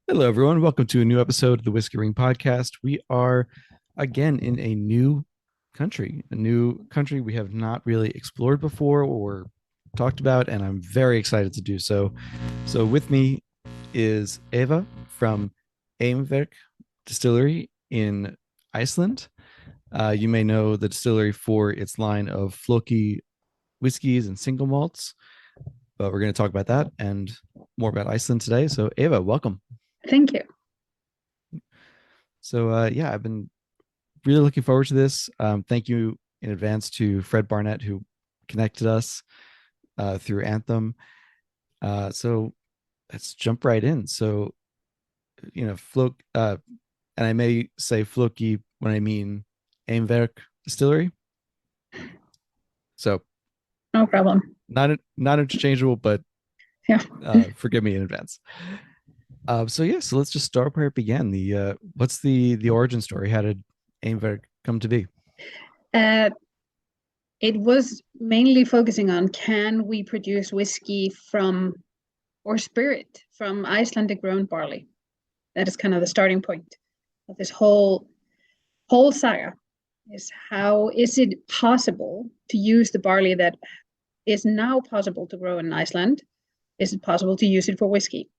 Hello, everyone. Welcome to a new episode of the Whiskey Ring Podcast. We are again in a new country we have not really explored before or talked about, and I'm very excited to do so. So, with me is Eva from Eimverk Distillery in Iceland. You may know the distillery for its line of Floki whiskeys and single malts, but we're going to talk about that and more about Iceland today. So, Eva, welcome. Thank you. So yeah, I've been really looking forward to this. Thank you in advance to Fred Barnett who connected us through Anthem. So let's jump right in. So and I may say Floki when I mean Eimverk Distillery. So No problem. not interchangeable, but Yeah. forgive me in advance. So let's just start where it began. What's the origin story? How did Eimverk come to be? Uh, it was mainly focusing on can we produce whiskey from or spirit from Icelandic grown barley? That is kind of the starting point of this whole saga. Is how is it possible to use the barley that is now possible to grow in Iceland? Is it possible to use it for whiskey?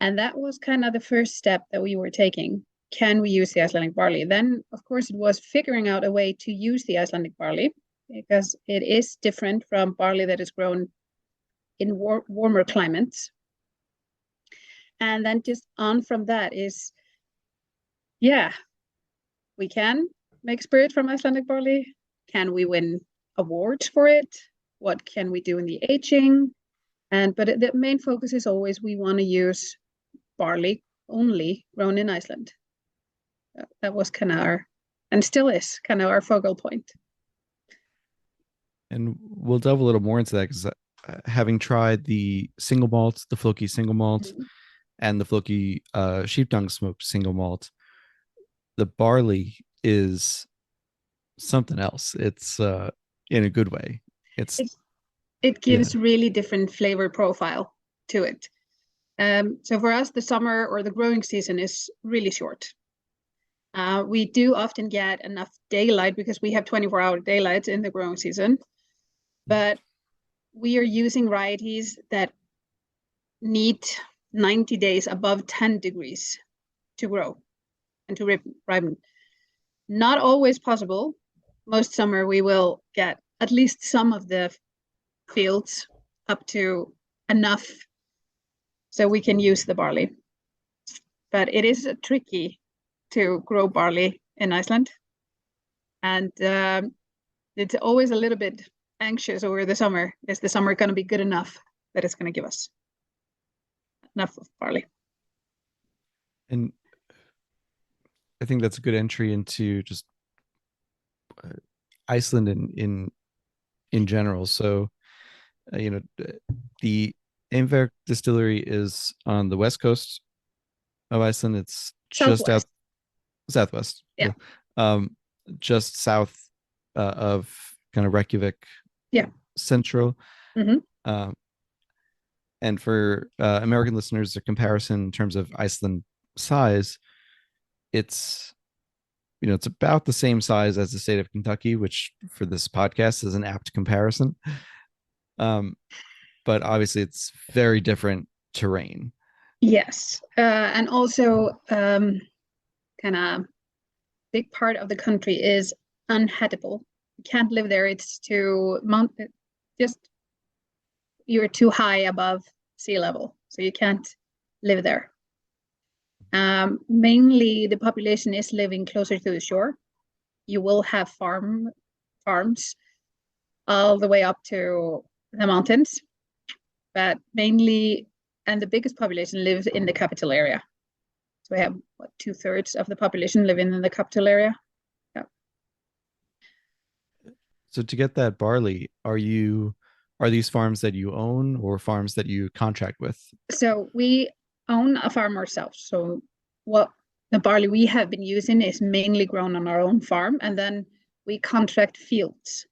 And that was kind of the first step that we were taking. Can we use the Icelandic barley? Then, of course, it was figuring out a way to use the Icelandic barley because it is different from barley that is grown in warmer climates. And then just on from that is, yeah, we can make spirit from Icelandic barley. Can we win awards for it? What can we do in the aging? But the main focus is always we want to use barley only grown in Iceland. That was kind of our, and still is kind of our focal point. And we'll delve a little more into that because having tried the single malt, the Floki single malt, Mm-hmm. and the Floki sheep dung smoked single malt, the barley is something else. It's in a good way. It's It, it yeah. gives really different flavor profile to it. So for us, the summer or the growing season is really short. We do often get enough daylight because we have 24-hour daylight in the growing season, but we are using varieties that need 90 days above 10 degrees to grow and to ripen. Not always possible. Most summer we will get at least some of the fields up to enough so we can use the barley. But it is tricky to grow barley in Iceland. And it's always a little bit anxious over the summer. Is the summer going to be good enough that it's going to give us enough of barley? And I think that's a good entry into just uh, Iceland in general. So the Eimverk distillery is on the west coast of Iceland. It's just out Southwest. southwest. Yeah. Yeah. Um, just south of kind of Reykjavik Yeah. Central. Mm-hmm. Um, and for American listeners, a comparison in terms of Iceland size, it's it's about the same size as the state of Kentucky, which for this podcast is an apt comparison. Um, but obviously, it's very different terrain. Yes. And also kind of big part of the country is unhabitable. You can't live there. It's too just you're too high above sea level, so you can't live there. Mainly, the population is living closer to the shore. You will have farms all the way up to the mountains, but mainly, and the biggest population lives in the capital area. So we have what 2/3 of the population living in the capital area. Yeah. So to get that barley, are these farms that you own or farms that you contract with? So we own a farm ourselves. So what the barley we have been using is mainly grown on our own farm, and then we contract fields.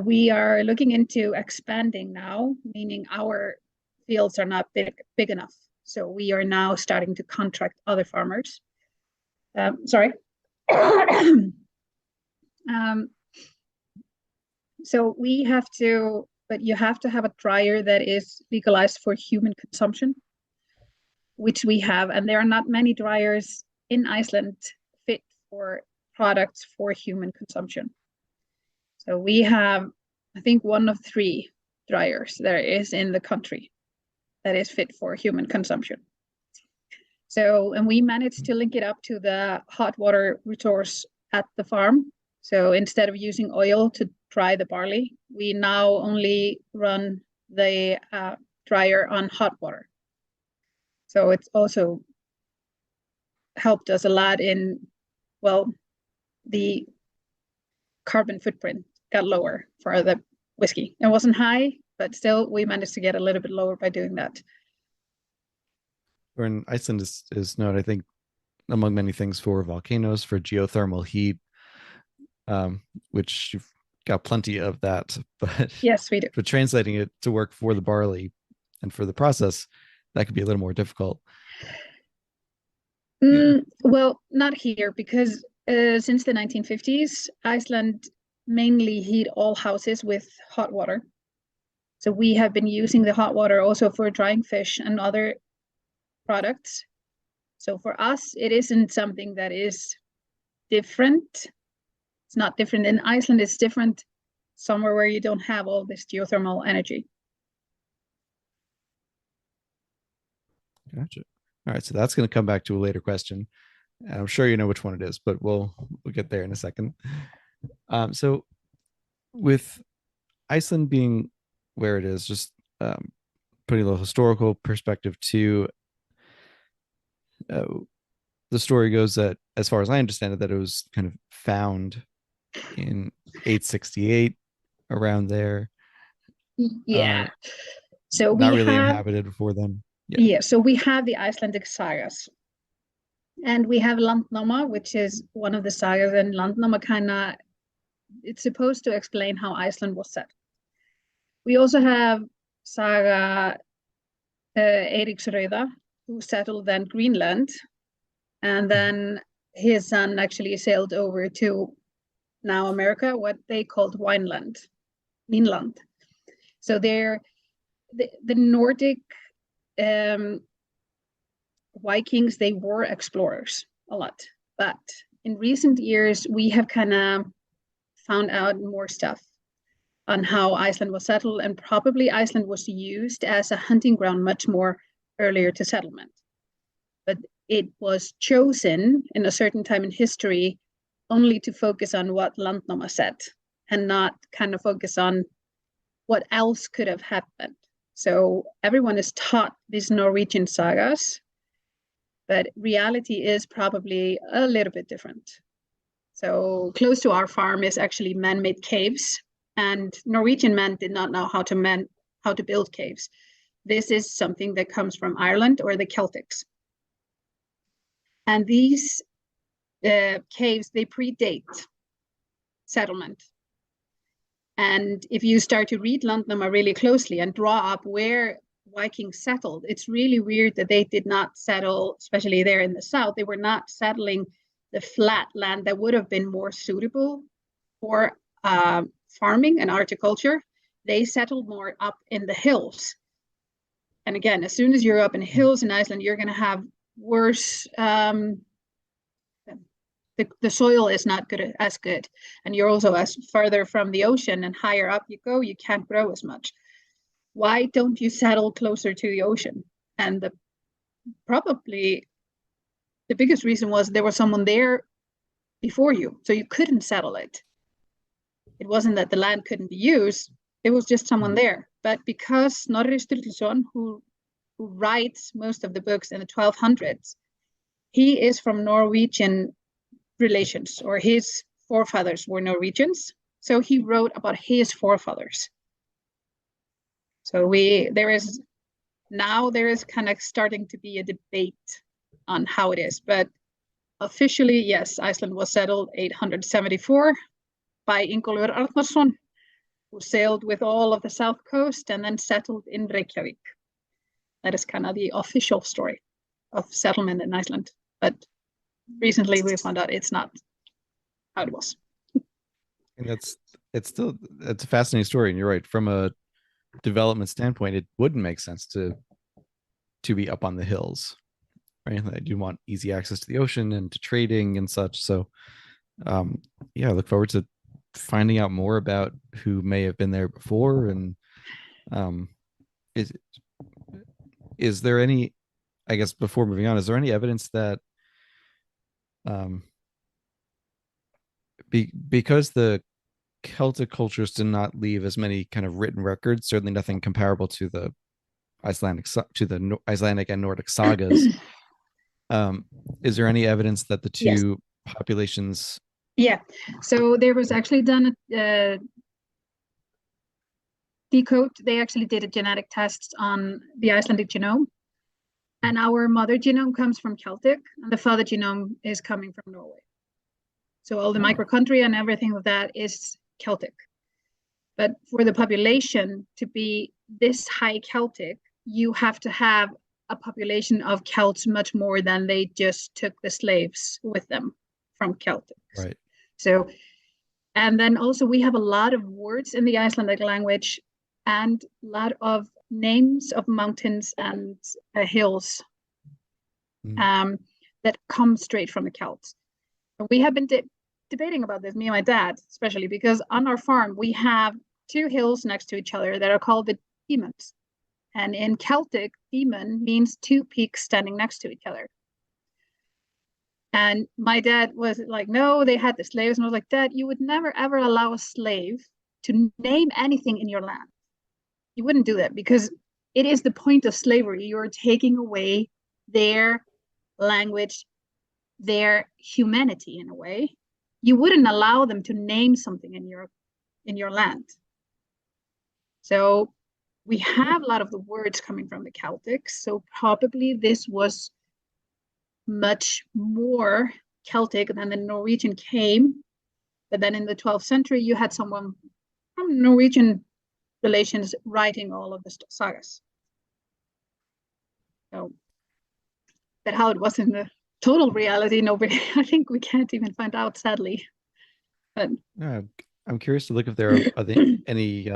We are looking into expanding now, meaning our fields are not big enough. So we are now starting to contract other farmers. So we have to, but you have to have a dryer that is legalized for human consumption, which we have. And there are not many dryers in Iceland fit for products for human consumption. So we have, I think, one of 3 dryers there is in the country that is fit for human consumption. So, and we managed to link it up to the hot water resource at the farm. So instead of using oil to dry the barley, we now only run the dryer on hot water. So it's also helped us a lot in, well, the carbon footprint got lower for the whiskey. It wasn't high, but still we managed to get a little bit lower by doing that. In Iceland is known, I think, among many things, for volcanoes, for geothermal heat, which you've got plenty of that. But yes, we do. But translating it to work for the barley and for the process, that could be a little more difficult. Well, not here, because since the 1950s, Iceland mainly heat all houses with hot water. So we have been using the hot water also for drying fish and other products. So for us, it isn't something that is different. It's not different in Iceland. It's different somewhere where you don't have all this geothermal energy. Gotcha. All right, so that's going to come back to a later question. And I'm sure you know which one it is, but we'll get there in a second. So with Iceland being where it is, just putting a little historical perspective to the story goes that, as far as I understand it, that it was kind of found in 868, around there. Yeah. So not really inhabited before then. Yeah. So we have the Icelandic sagas. And we have Landnáma, which is one of the sagas, and Landnáma it's supposed to explain how Iceland was set. We also have Saga Eiríks Rauða, who settled then Greenland, and then his son actually sailed over to now America, what they called Vinland. So they're the Nordic Vikings, they were explorers a lot, but in recent years we have kind of found out more stuff on how Iceland was settled, and probably Iceland was used as a hunting ground much more earlier to settlement. But it was chosen in a certain time in history only to focus on what Landnáma said and not kind of focus on what else could have happened. So everyone is taught these Norwegian sagas, but reality is probably a little bit different. So close to our farm is actually man-made caves, and Norwegian men did not know how to build caves. This is something that comes from Ireland or the Celtics. And these caves, they predate settlement. And if you start to read Landnáma really closely and draw up where Vikings settled, it's really weird that they did not settle, especially there in the south, they were not settling the flat land that would have been more suitable for farming and horticulture. They settled more up in the hills. And again, as soon as you're up in hills in Iceland, you're going to have worse, the soil is not as good. And you're also as further from the ocean and higher up you go, you can't grow as much. Why don't you settle closer to the ocean? And probably the biggest reason was there was someone there before you, so you couldn't settle it. It wasn't that the land couldn't be used, it was just someone there. But because Snorri Sturluson, who writes most of the books in the 1200s, he is from Norwegian relations, or his forefathers were Norwegians, so he wrote about his forefathers. So there is kind of starting to be a debate on how it is, but officially, yes, Iceland was settled 874 by Ingólfur Arnarson, who sailed with all of the south coast and then settled in Reykjavik. That is kind of the official story of settlement in Iceland. But recently we found out it's not how it was. And it's a fascinating story. And you're right. From a development standpoint, it wouldn't make sense to be up on the hills, right? I do want easy access to the ocean and to trading and such. So yeah, I look forward to finding out more about who may have been there before. And is is there any, I guess before moving on, is there any evidence that because the Celtic cultures did not leave as many kind of written records, certainly nothing comparable to the Icelandic and Nordic sagas. Is there any evidence that the Yes. two populations? Yeah. So there was actually done a decode. They actually did a genetic test on the Icelandic genome, and our mother genome comes from Celtic, and the father genome is coming from Norway. So all the microchondria and everything of that is Celtic. But for the population to be this high Celtic, you have to have a population of Celts much more than they just took the slaves with them from Celtic. Right. So, and then also we have a lot of words in the Icelandic language and a lot of names of mountains and hills that come straight from the Celts. We have been debating about this, me and my dad, especially because on our farm, we have two hills next to each other that are called the demons. And in Celtic, demon means two peaks standing next to each other. And my dad was like, no, they had the slaves. And I was like, Dad, you would never, ever allow a slave to name anything in your land. You wouldn't do that because it is the point of slavery. You're taking away their language, their humanity in a way. You wouldn't allow them to name something in your land. So we have a lot of the words coming from the Celtics. So probably this was much more Celtic than the Norwegian came. But then in the 12th century, you had someone from Norwegian relations writing all of the sagas. So, but how it was in the total reality, nobody, I think we can't even find out, sadly. But I'm curious to look if there are any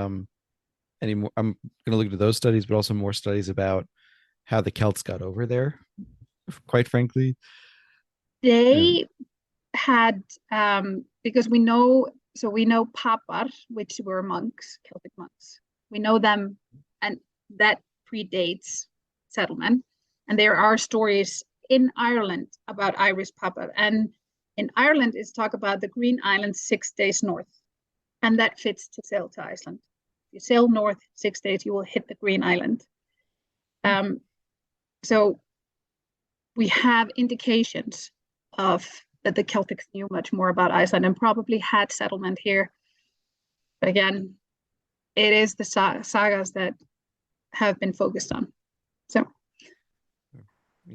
more. I'm going to look into those studies, but also more studies about how the Celts got over there. Quite frankly, they had because we know Papar, which were monks, Celtic monks. We know them, and that predates settlement. And there are stories in Ireland about Irish Papar. And in Ireland, it's talk about the Green Island 6 days north. And that fits to sail to Iceland. If you sail north 6 days, you will hit the Green Island. So we have indications of that the Celtics knew much more about Iceland and probably had settlement here. But again, it is the sagas that have been focused on. So,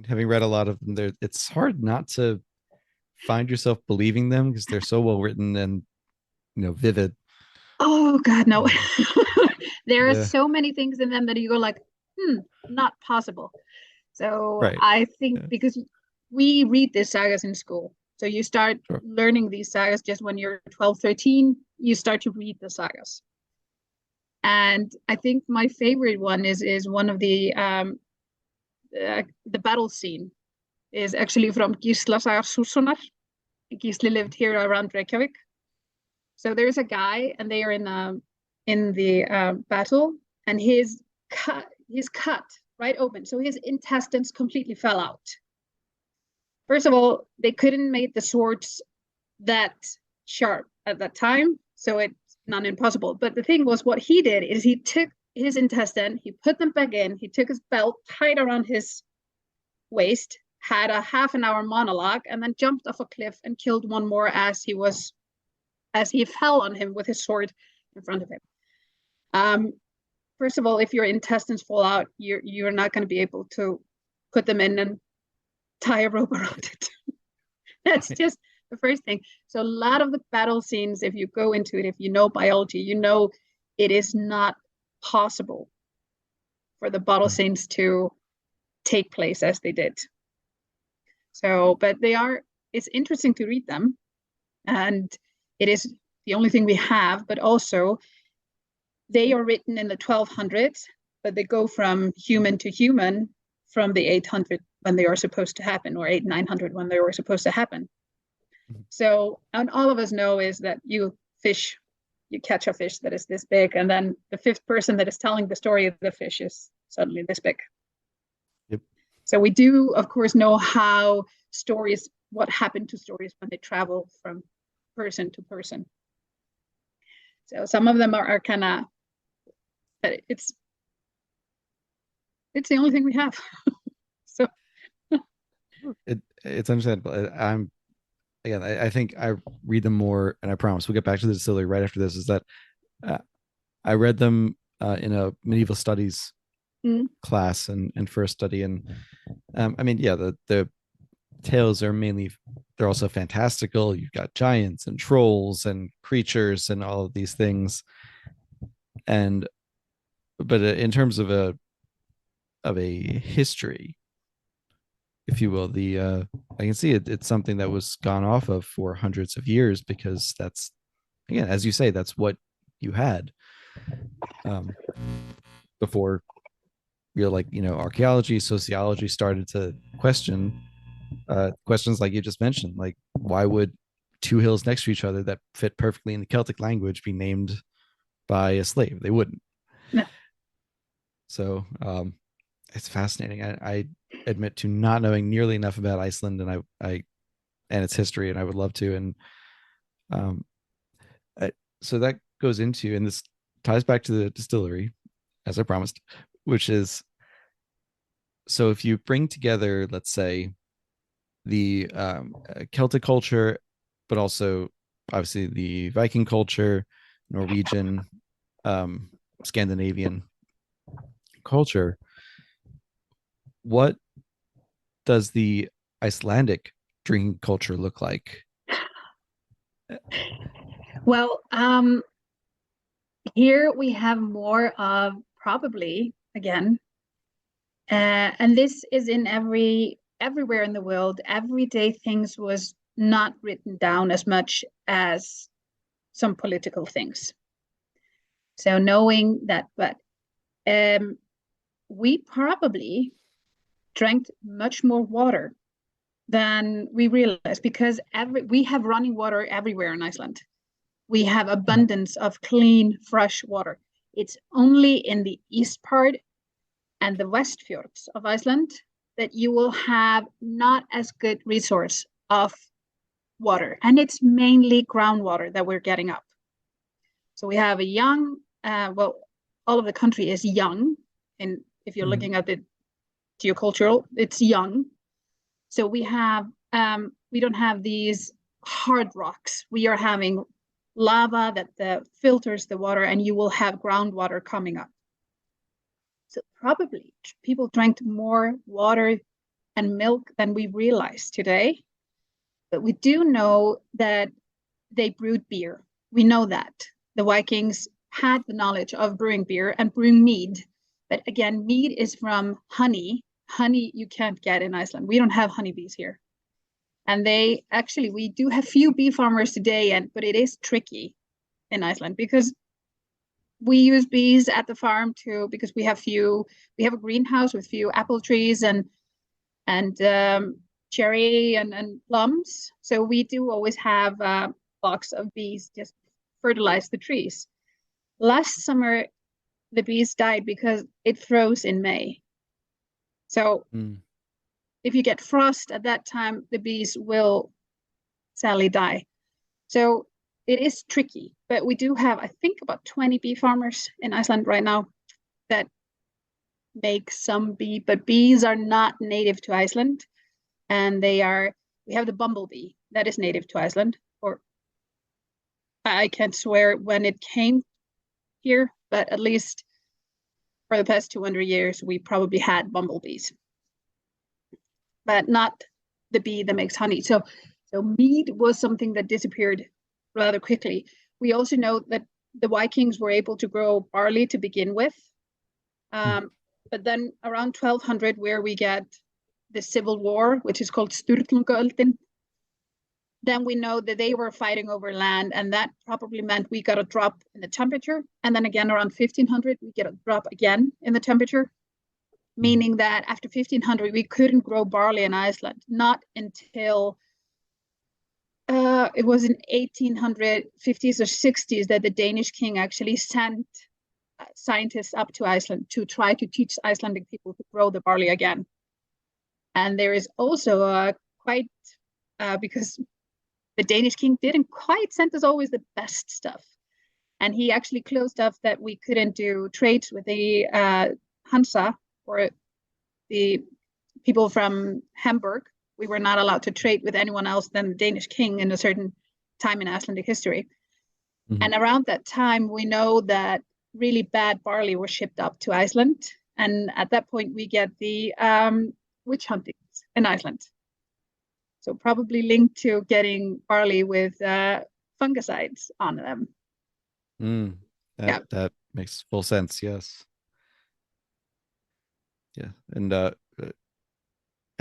having read a lot of them, it's hard not to find yourself believing them because they're so well written and vivid. Oh God, no! There are so many things in them that you go like, not possible. So right. I think because we read these sagas in school. So you start learning these sagas just when you're 12, 13, you start to read the sagas. And I think my favorite one is one of the battle scene is actually from Gísla Saga Sússonar. Gísli lived here around Reykjavik. So there's a guy and they are in the battle and he's cut right open. So his intestines completely fell out. First of all, they couldn't make the swords that sharp at that time, so it's not impossible. But the thing was, what he did is he took his intestine, he put them back in, he took his belt, tied around his waist, had a half an hour monologue, and then jumped off a cliff and killed one more as he fell on him with his sword in front of him. First of all, if your intestines fall out, you're not going to be able to put them in and tie a rope around it. That's just the first thing. So a lot of the battle scenes, if you go into it, if you know biology, you know it is not possible for the bottle scenes to take place as they did. So, but it's interesting to read them, and it is the only thing we have, but also they are written in the 1200s, but they go from human to human from the 800 when they are supposed to happen, or 900 when they were supposed to happen. So, and all of us know is that you catch a fish that is this big, and then the fifth person that is telling the story of the fish is suddenly this big. Yep. So we do, of course, know what happened to stories when they travel from person to person. So some of them are kind of, but it's the only thing we have. So it's understandable. I think I read them more, and I promise we'll get back to the distillery right after this. Is that I read them in a medieval studies class and first study, and I mean, yeah, the tales are mainly, they're also fantastical. You've got giants and trolls and creatures and all of these things, but in terms of a history, if you will, I can see it's something that was gone off of for hundreds of years, because that's, again, as you say, that's what you had before real, like, archaeology, sociology started to question questions like you just mentioned, like why would two hills next to each other that fit perfectly in the Celtic language be named by a slave? They wouldn't. No. So it's fascinating. I admit to not knowing nearly enough about Iceland and and its history, and I would love to. And so that goes into, and this ties back to the distillery, as I promised, which is, so if you bring together, let's say, the Celtic culture, but also obviously the Viking culture, Norwegian, Scandinavian culture, what does the Icelandic drinking culture look like? Well, here we have more of, probably, again, and this is in everywhere in the world. Everyday things was not written down as much as some political things. So knowing that, but we probably drank much more water than we realized, because we have running water everywhere in Iceland. We have abundance of clean, fresh water. It's only in the east part and the west fjords of Iceland that you will have not as good resource of water. And it's mainly groundwater that we're getting up. So we have a young, all of the country is young. And if you're looking at the geocultural, it's young. So we don't have these hard rocks. We are having lava that filters the water, and you will have groundwater coming up. So probably people drank more water and milk than we realize today. But we do know that they brewed beer. We know that. The Vikings had the knowledge of brewing beer and brewing mead. But again, mead is from honey. Honey you can't get in Iceland. We don't have honeybees here. And we do have few bee farmers today, but it is tricky in Iceland, because we use bees at the farm too, because we have a greenhouse with few apple trees and cherry and plums. So we do always have a box of bees just fertilize the trees. Last summer, the bees died because it froze in May. So if you get frost at that time, the bees will sadly die. So it is tricky, but we do have, I think, about 20 bee farmers in Iceland right now that make some bee, but bees are not native to Iceland. And we have the bumblebee that is native to Iceland, or I can't swear when it came here, but at least for the past 200 years, we probably had bumblebees, but not the bee that makes honey. So mead was something that disappeared rather quickly. We also know that the Vikings were able to grow barley to begin with. But then around 1200, where we get the civil war, which is called Sturlungaöldin, then we know that they were fighting over land, and that probably meant we got a drop in the temperature. And then again, around 1500, we get a drop again in the temperature, meaning that after 1500, we couldn't grow barley in Iceland, not until it was in 1850s or 60s that the Danish king actually sent scientists up to Iceland to try to teach Icelandic people to grow the barley again. And there is also quite, because the Danish king didn't quite send us always the best stuff. And he actually closed off that we couldn't do trades with the Hansa, or the people from Hamburg. We were not allowed to trade with anyone else than the Danish king in a certain time in Icelandic history. Mm-hmm. And around that time, we know that really bad barley was shipped up to Iceland. And at that point, we get the witch huntings in Iceland. So probably linked to getting barley with fungicides on them. That makes full sense. Yes. Yeah, and I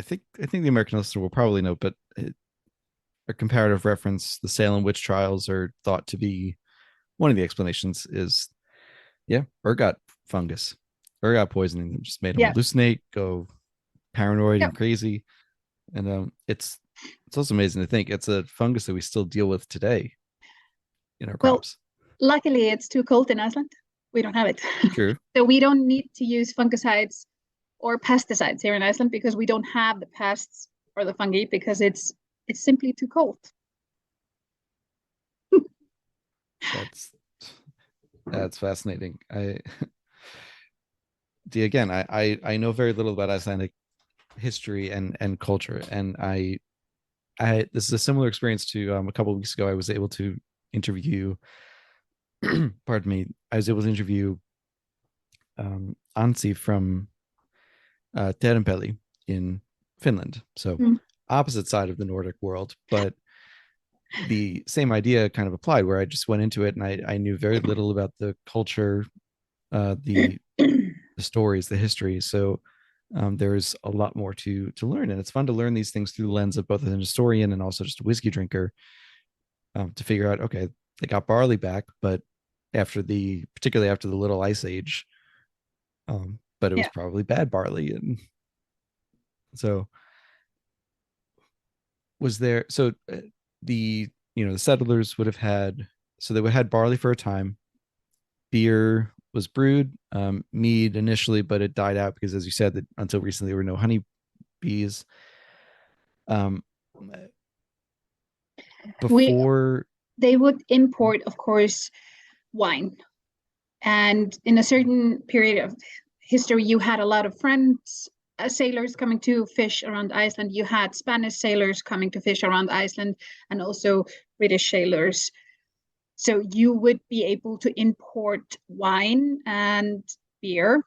think the American listener will probably know, but a comparative reference, the Salem witch trials are thought to be one of the explanations. Is ergot fungus, ergot poisoning just made them hallucinate, go paranoid and crazy, and it's also amazing to think it's a fungus that we still deal with today in our crops. Well, luckily, it's too cold in Iceland. We don't have it. True. So we don't need to use fungicides or pesticides here in Iceland, because we don't have the pests or the fungi, because it's simply too cold. That's fascinating. I know very little about Icelandic history and culture, and I this is a similar experience to a couple of weeks ago. I was able to interview pardon me, I was able to interview Ansi from Terempeli in Finland. So opposite side of the Nordic world, but the same idea kind of applied, where I just went into it and I knew very little about the culture, the stories, the history. So there's a lot more to learn, and it's fun to learn these things through the lens of both an historian and also just a whiskey drinker, to figure out, okay, they got barley back, but particularly after the Little Ice Age, but it was probably bad barley. And so was there, so the settlers would have had, so they would have had barley for a time, beer was brewed, mead initially, but it died out because, as you said, that until recently there were no honey bees. Before they would import, of course, wine. And in a certain period of history, you had a lot of French sailors coming to fish around Iceland. You had Spanish sailors coming to fish around Iceland, and also British sailors. So you would be able to import wine and beer.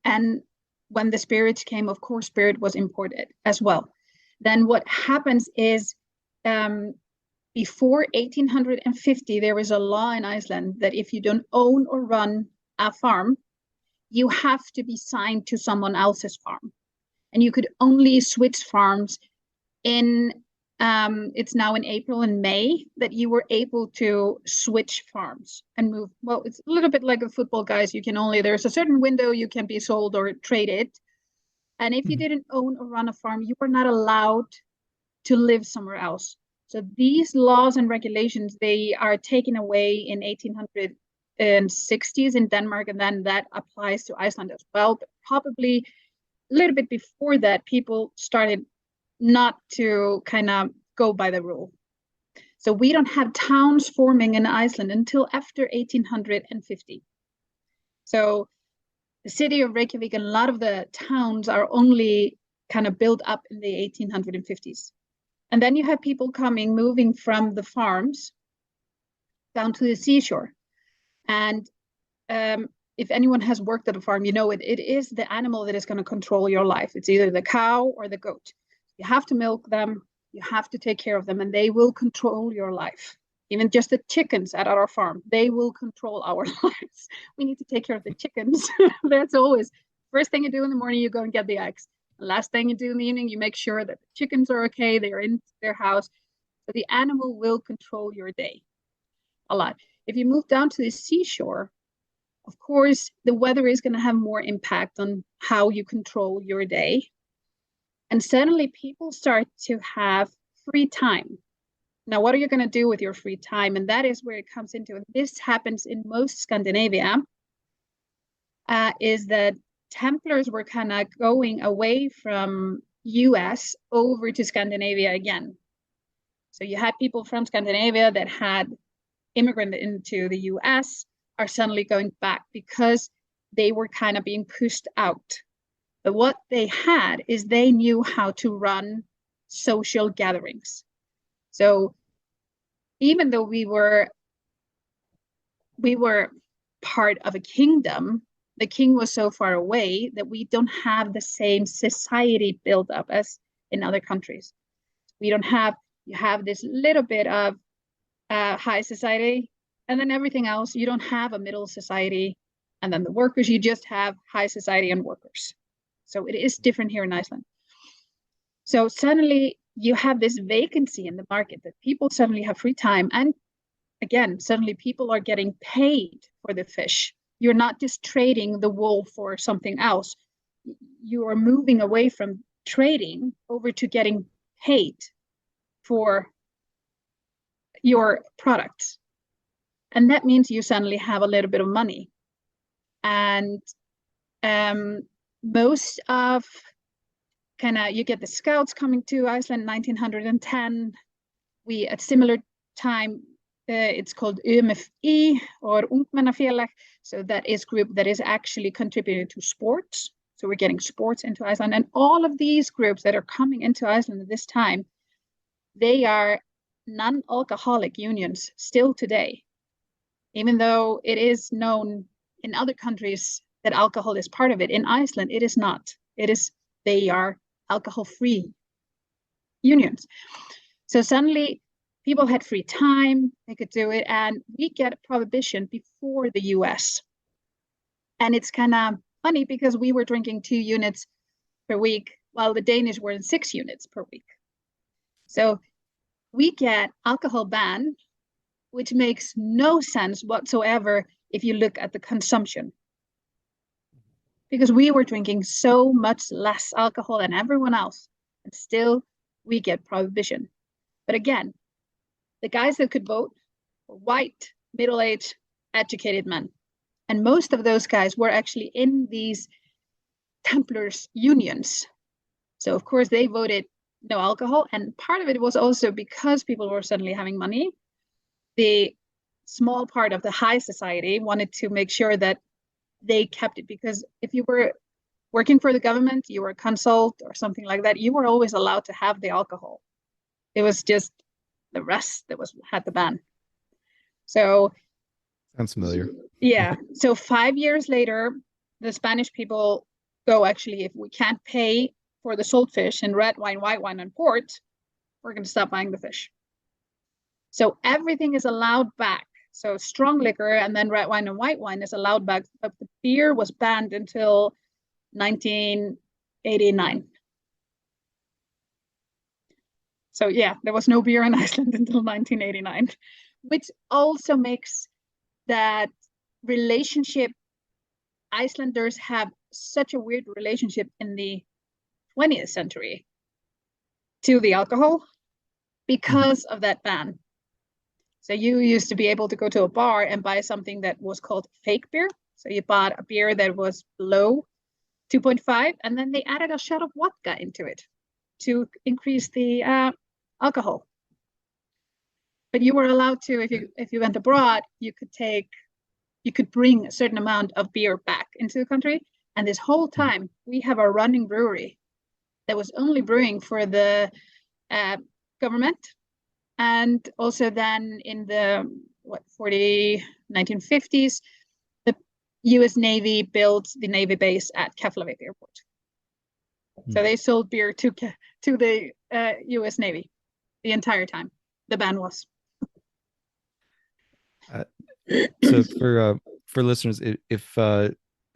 And when the spirits came, of course, spirit was imported as well. Then what happens is, before 1850, there was a law in Iceland that if you don't own or run a farm, you have to be signed to someone else's farm. And you could only switch farms in, it's now in April and May that you were able to switch farms and move. Well, it's a little bit like a football, guys. There's a certain window you can be sold or traded. And if you didn't own or run a farm, you were not allowed to live somewhere else. So these laws and regulations, they are taken away in 1860s in Denmark, and then that applies to Iceland as well. But probably a little bit before that, people started not to kind of go by the rule. So we don't have towns forming in Iceland until after 1850. So the city of Reykjavik and a lot of the towns are only kind of built up in the 1850s. And then you have people moving from the farms down to the seashore. And if anyone has worked at a farm, it is the animal that is going to control your life. It's either the cow or the goat. You have to milk them, you have to take care of them, and they will control your life. Even just the chickens at our farm, they will control our lives. We need to take care of the chickens. That's always first thing you do in the morning, you go and get the eggs. The last thing you do in the evening, you make sure that the chickens are okay, they're in their house. So the animal will control your day a lot. If you move down to the seashore, of course, the weather is going to have more impact on how you control your day. And suddenly people start to have free time. Now, what are you going to do with your free time? And that is where it comes into it. This happens in most Scandinavia, is that Templars were kind of going away from US over to Scandinavia again. So you had people from Scandinavia that had immigrated into the US are suddenly going back because they were kind of being pushed out. But what they had is they knew how to run social gatherings. So even though we were part of a kingdom, the king was so far away that we don't have the same society built up as in other countries. We don't have, you have this little bit of high society, and then everything else, you don't have a middle society, and then the workers, you just have high society and workers. So it is different here in Iceland. So suddenly you have this vacancy in the market that people suddenly have free time. And again, suddenly people are getting paid for the fish. You're not just trading the wool for something else. You are moving away from trading over to getting paid for your products. And that means you suddenly have a little bit of money. And most of you get the scouts coming to Iceland in 1910. We, at similar time, it's called UMFI or Ungmennafélag. So that is group that is actually contributing to sports. So we're getting sports into Iceland. And all of these groups that are coming into Iceland at this time, they are non-alcoholic unions still today. Even though it is known in other countries that alcohol is part of it, in Iceland, it is not. They are alcohol-free unions. So suddenly people had free time, they could do it, and we get a prohibition before the US. And it's kind of funny because we were drinking 2 units per week, while the Danish were in 6 units per week. So we get alcohol ban, which makes no sense whatsoever if you look at the consumption. Because we were drinking so much less alcohol than everyone else, and still we get prohibition. But again, the guys that could vote were white, middle-aged, educated men. And most of those guys were actually in these Templars unions. So of course they voted no alcohol. And part of it was also because people were suddenly having money. The small part of the high society wanted to make sure that they kept it, because if you were working for the government, you were a consult or something like that, you were always allowed to have the alcohol. It was just the rest that had the ban. So sounds familiar. Yeah. So 5 years later, the Spanish people go, actually, if we can't pay for the salt fish and red wine, white wine, and port, we're going to stop buying the fish. So everything is allowed back. So strong liquor and then red wine and white wine is allowed back, but the beer was banned until 1989. So yeah, there was no beer in Iceland until 1989, which also makes that relationship. Icelanders have such a weird relationship in the 20th century to the alcohol because of that ban. So you used to be able to go to a bar and buy something that was called fake beer. So you bought a beer that was below 2.5, and then they added a shot of vodka into it to increase the alcohol. But you were allowed to, if you went abroad, you could bring a certain amount of beer back into the country. And this whole time, we have a running brewery that was only brewing for the government. And also then in the 1950s, the US Navy built the Navy base at Keflavik Airport. So they sold beer to the US Navy the entire time the ban was. Uh, so for listeners, if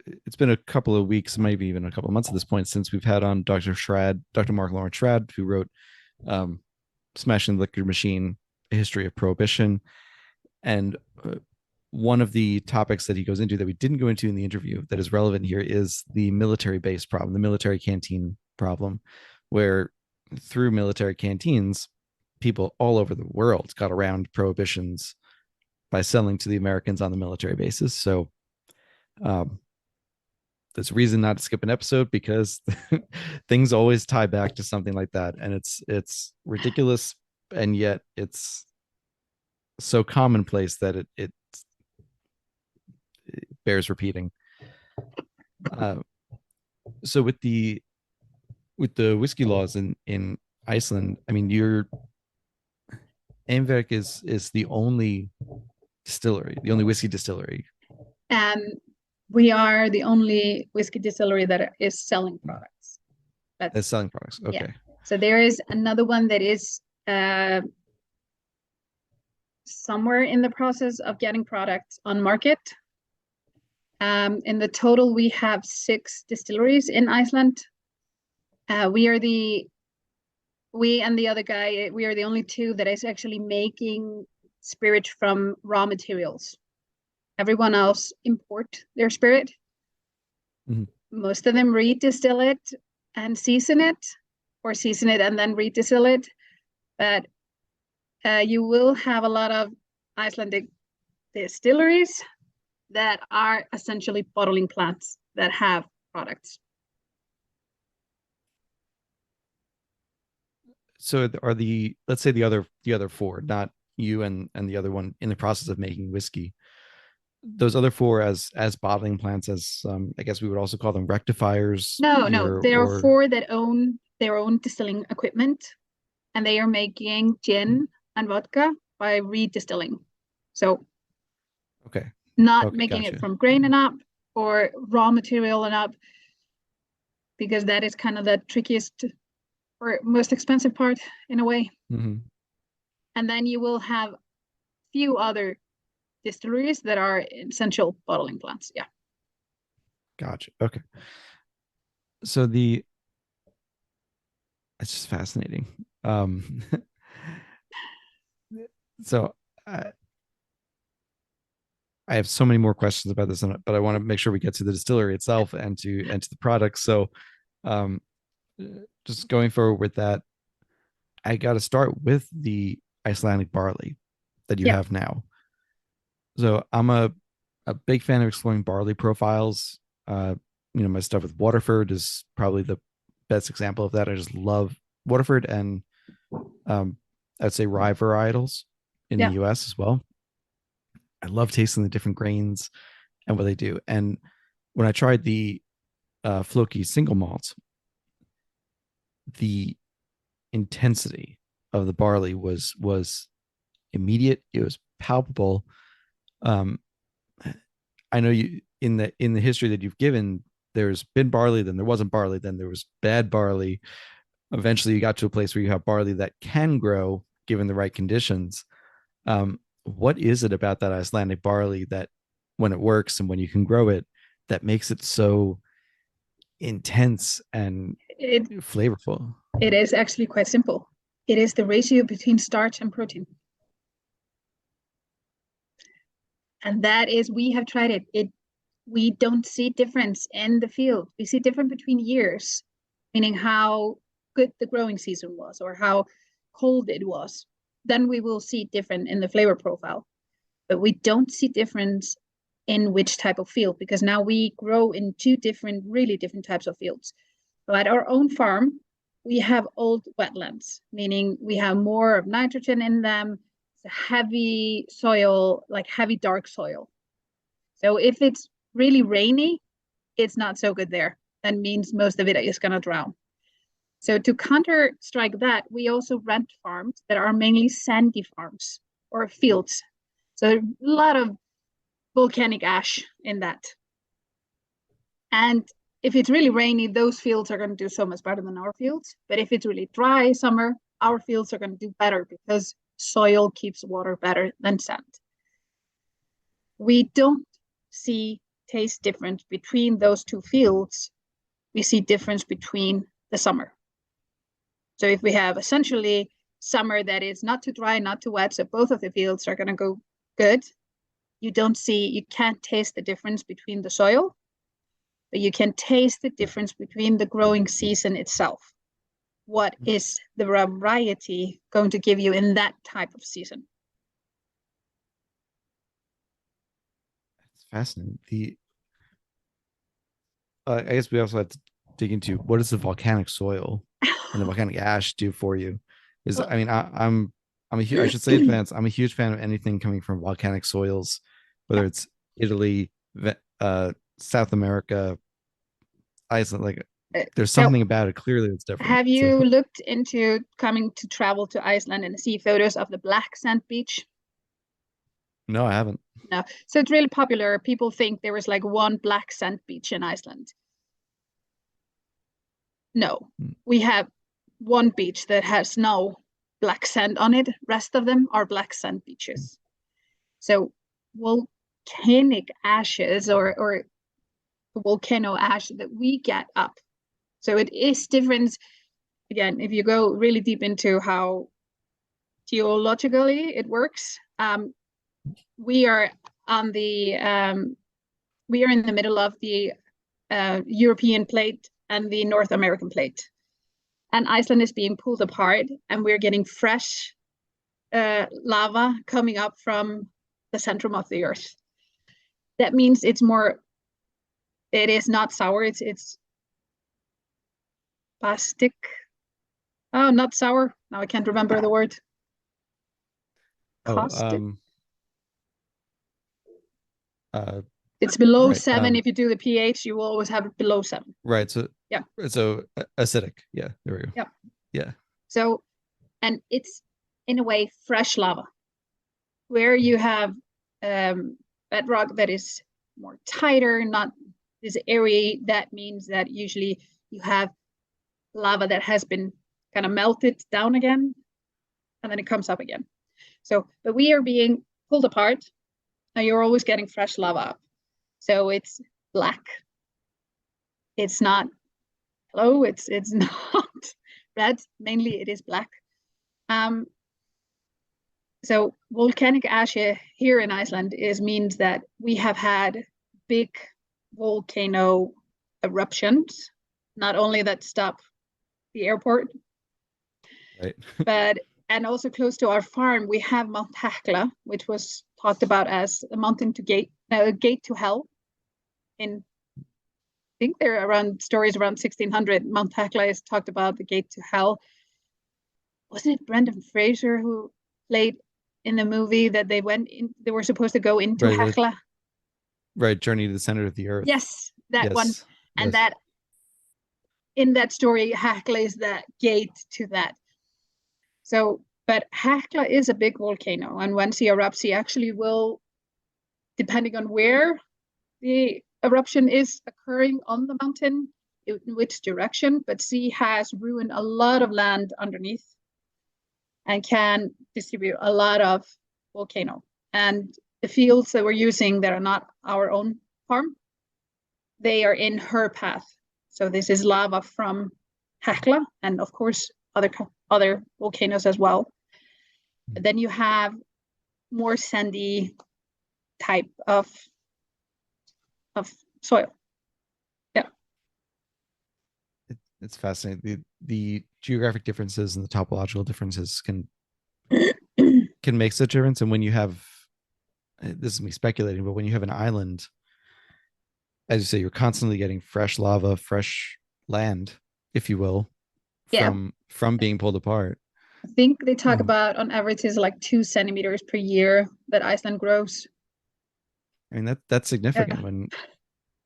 it's been a couple of weeks, maybe even a couple of months at this point since we've had on Dr. Mark Lawrence Schrad, who wrote um, "Smashing the Liquor Machine: A History of Prohibition," and one of the topics that he goes into that we didn't go into in the interview that is relevant here is the military base problem, the military canteen problem, where through military canteens, people all over the world got around prohibitions by selling to the Americans on the military bases. So um, there's a reason not to skip an episode because things always tie back to something like that, and it's ridiculous, and yet it's so commonplace that it bears repeating. Uh, so with the whiskey laws in Iceland, I mean, your Eimverk is the only distillery, the only whiskey distillery. We are the only whiskey distillery that is selling products. That's selling products. Okay. Yeah. So there is another one that is somewhere in the process of getting products on market. In the total, we have 6 distilleries in Iceland. We and the other guy, we are the only 2 that is actually making spirit from raw materials. Everyone else import their spirit. Mm-hmm. Most of them redistill it and season it, or season it and then redistill it. But you will have a lot of Icelandic distilleries that are essentially bottling plants that have products. So are let's say the other 4, not you and the other one in the process of making whiskey, those other 4 as bottling plants, as I guess we would also call them rectifiers? No, there are 4 that own their own distilling equipment, and they are making gin and vodka by redistilling. So okay, not making it from grain and up or raw material and up, because that is kind of the trickiest or most expensive part in a way. Mm-hmm. And then you will have few other distilleries that are essential bottling plants. Yeah. Gotcha. Okay. So it's just fascinating. So I have so many more questions about this, but I want to make sure we get to the distillery itself and to the products. So just going forward with that, I got to start with the Icelandic barley that you have now. So I'm a big fan of exploring barley profiles. My stuff with Waterford is probably the best example of that. I just love Waterford, and I'd say rye varietals in the US as well. I love tasting the different grains and what they do. And when I tried the Floki single malt, the intensity of the barley was immediate. It was palpable. I know you in the history that you've given, there's been barley, then there wasn't barley, then there was bad barley. Eventually you got to a place where you have barley that can grow given the right conditions. What is it about that Icelandic barley that when it works and when you can grow it, that makes it so intense and flavorful? It is actually quite simple. It is the ratio between starch and protein. And that is, we have tried it. We don't see difference in the field. We see difference between years, meaning how good the growing season was or how cold it was. Then we will see different in the flavor profile. But we don't see difference in which type of field, because now we grow in 2 really different types of fields. So at our own farm, we have old wetlands, meaning we have more of nitrogen in them. It's a heavy soil, like heavy dark soil. So if it's really rainy, it's not so good there. That means most of it is going to drown. So to counter strike that, we also rent farms that are mainly sandy farms or fields. So a lot of volcanic ash in that. And if it's really rainy, those fields are going to do so much better than our fields. But if it's really dry summer, our fields are going to do better because soil keeps water better than sand. We don't see taste difference between those two fields. We see difference between the summer. So if we have essentially summer that is not too dry, not too wet, so both of the fields are going to go good, you can't taste the difference between the soil, but you can taste the difference between the growing season itself. What is the variety going to give you in that type of season? It's fascinating. I guess we also have to dig into what does the volcanic soil and the volcanic ash do for you? Is Well, I mean I should say advance. I'm a huge fan of anything coming from volcanic soils, whether yeah. it's Italy, South America, Iceland. Like there's So something about it. Clearly, it's different. have So you looked into coming to travel to Iceland and see photos of the black sand beach? no, I haven't. No. So it's really popular. People think there was like one black sand beach in Iceland. No, Mm. we have one beach that has no black sand on it. Rest of them are black sand beaches. So volcanic ashes or volcano ash that we get up. So it is different. Again, if you go really deep into how geologically it works, we are on the we are in the middle of the European plate and the North American plate. And Iceland is being pulled apart, and we're getting fresh lava coming up from the centrum of the earth. That means it is not sour, it's plastic. Oh, not sour. Now I can't remember the word. Oh, Caustic. uh, It's below right. 7. If you do the pH, you will always have it below 7. Right. So Yeah. Acidic. Yeah. There we go. Yeah. Yeah. So, and it's in a way fresh lava, where you have bedrock that is more tighter, not this area. That means that usually you have lava that has been kind of melted down again, and then it comes up again. So, but we are being pulled apart, and you're always getting fresh lava up. So it's black. It's not hello. It's not red. Mainly, it is black. So volcanic ash here in Iceland means that we have had big volcano eruptions, not only that stop the airport, Right. but and also close to our farm we have Mount Hekla, which was talked about as a mountain to gate to hell. In I think there are around stories around 1600. Mount Hekla is talked about the gate to hell. Wasn't it Brendan Fraser who played in the movie that they were supposed to go into Right. Hekla? Right. Journey to the center of the earth. Yes, that one. Yes. And Yes. that in that story, Hekla is the gate to that. So, but Hekla is a big volcano, and once he erupts, he actually will, depending on where the eruption is occurring on the mountain, in which direction, but he has ruined a lot of land underneath and can distribute a lot of volcano. And the fields that we're using that are not our own farm, they are in her path. So this is lava from Hekla and of course other volcanoes as well. But then you have more sandy type of soil. Yeah. It's fascinating. The geographic differences and the topological differences can make such a difference. And when you have, this is me speculating, but when you have an island, as you say, you're constantly getting fresh lava, fresh land, if you will, Yeah. from being pulled apart. I think they talk about on average is like 2 centimeters per year that Iceland grows. I mean that's significant.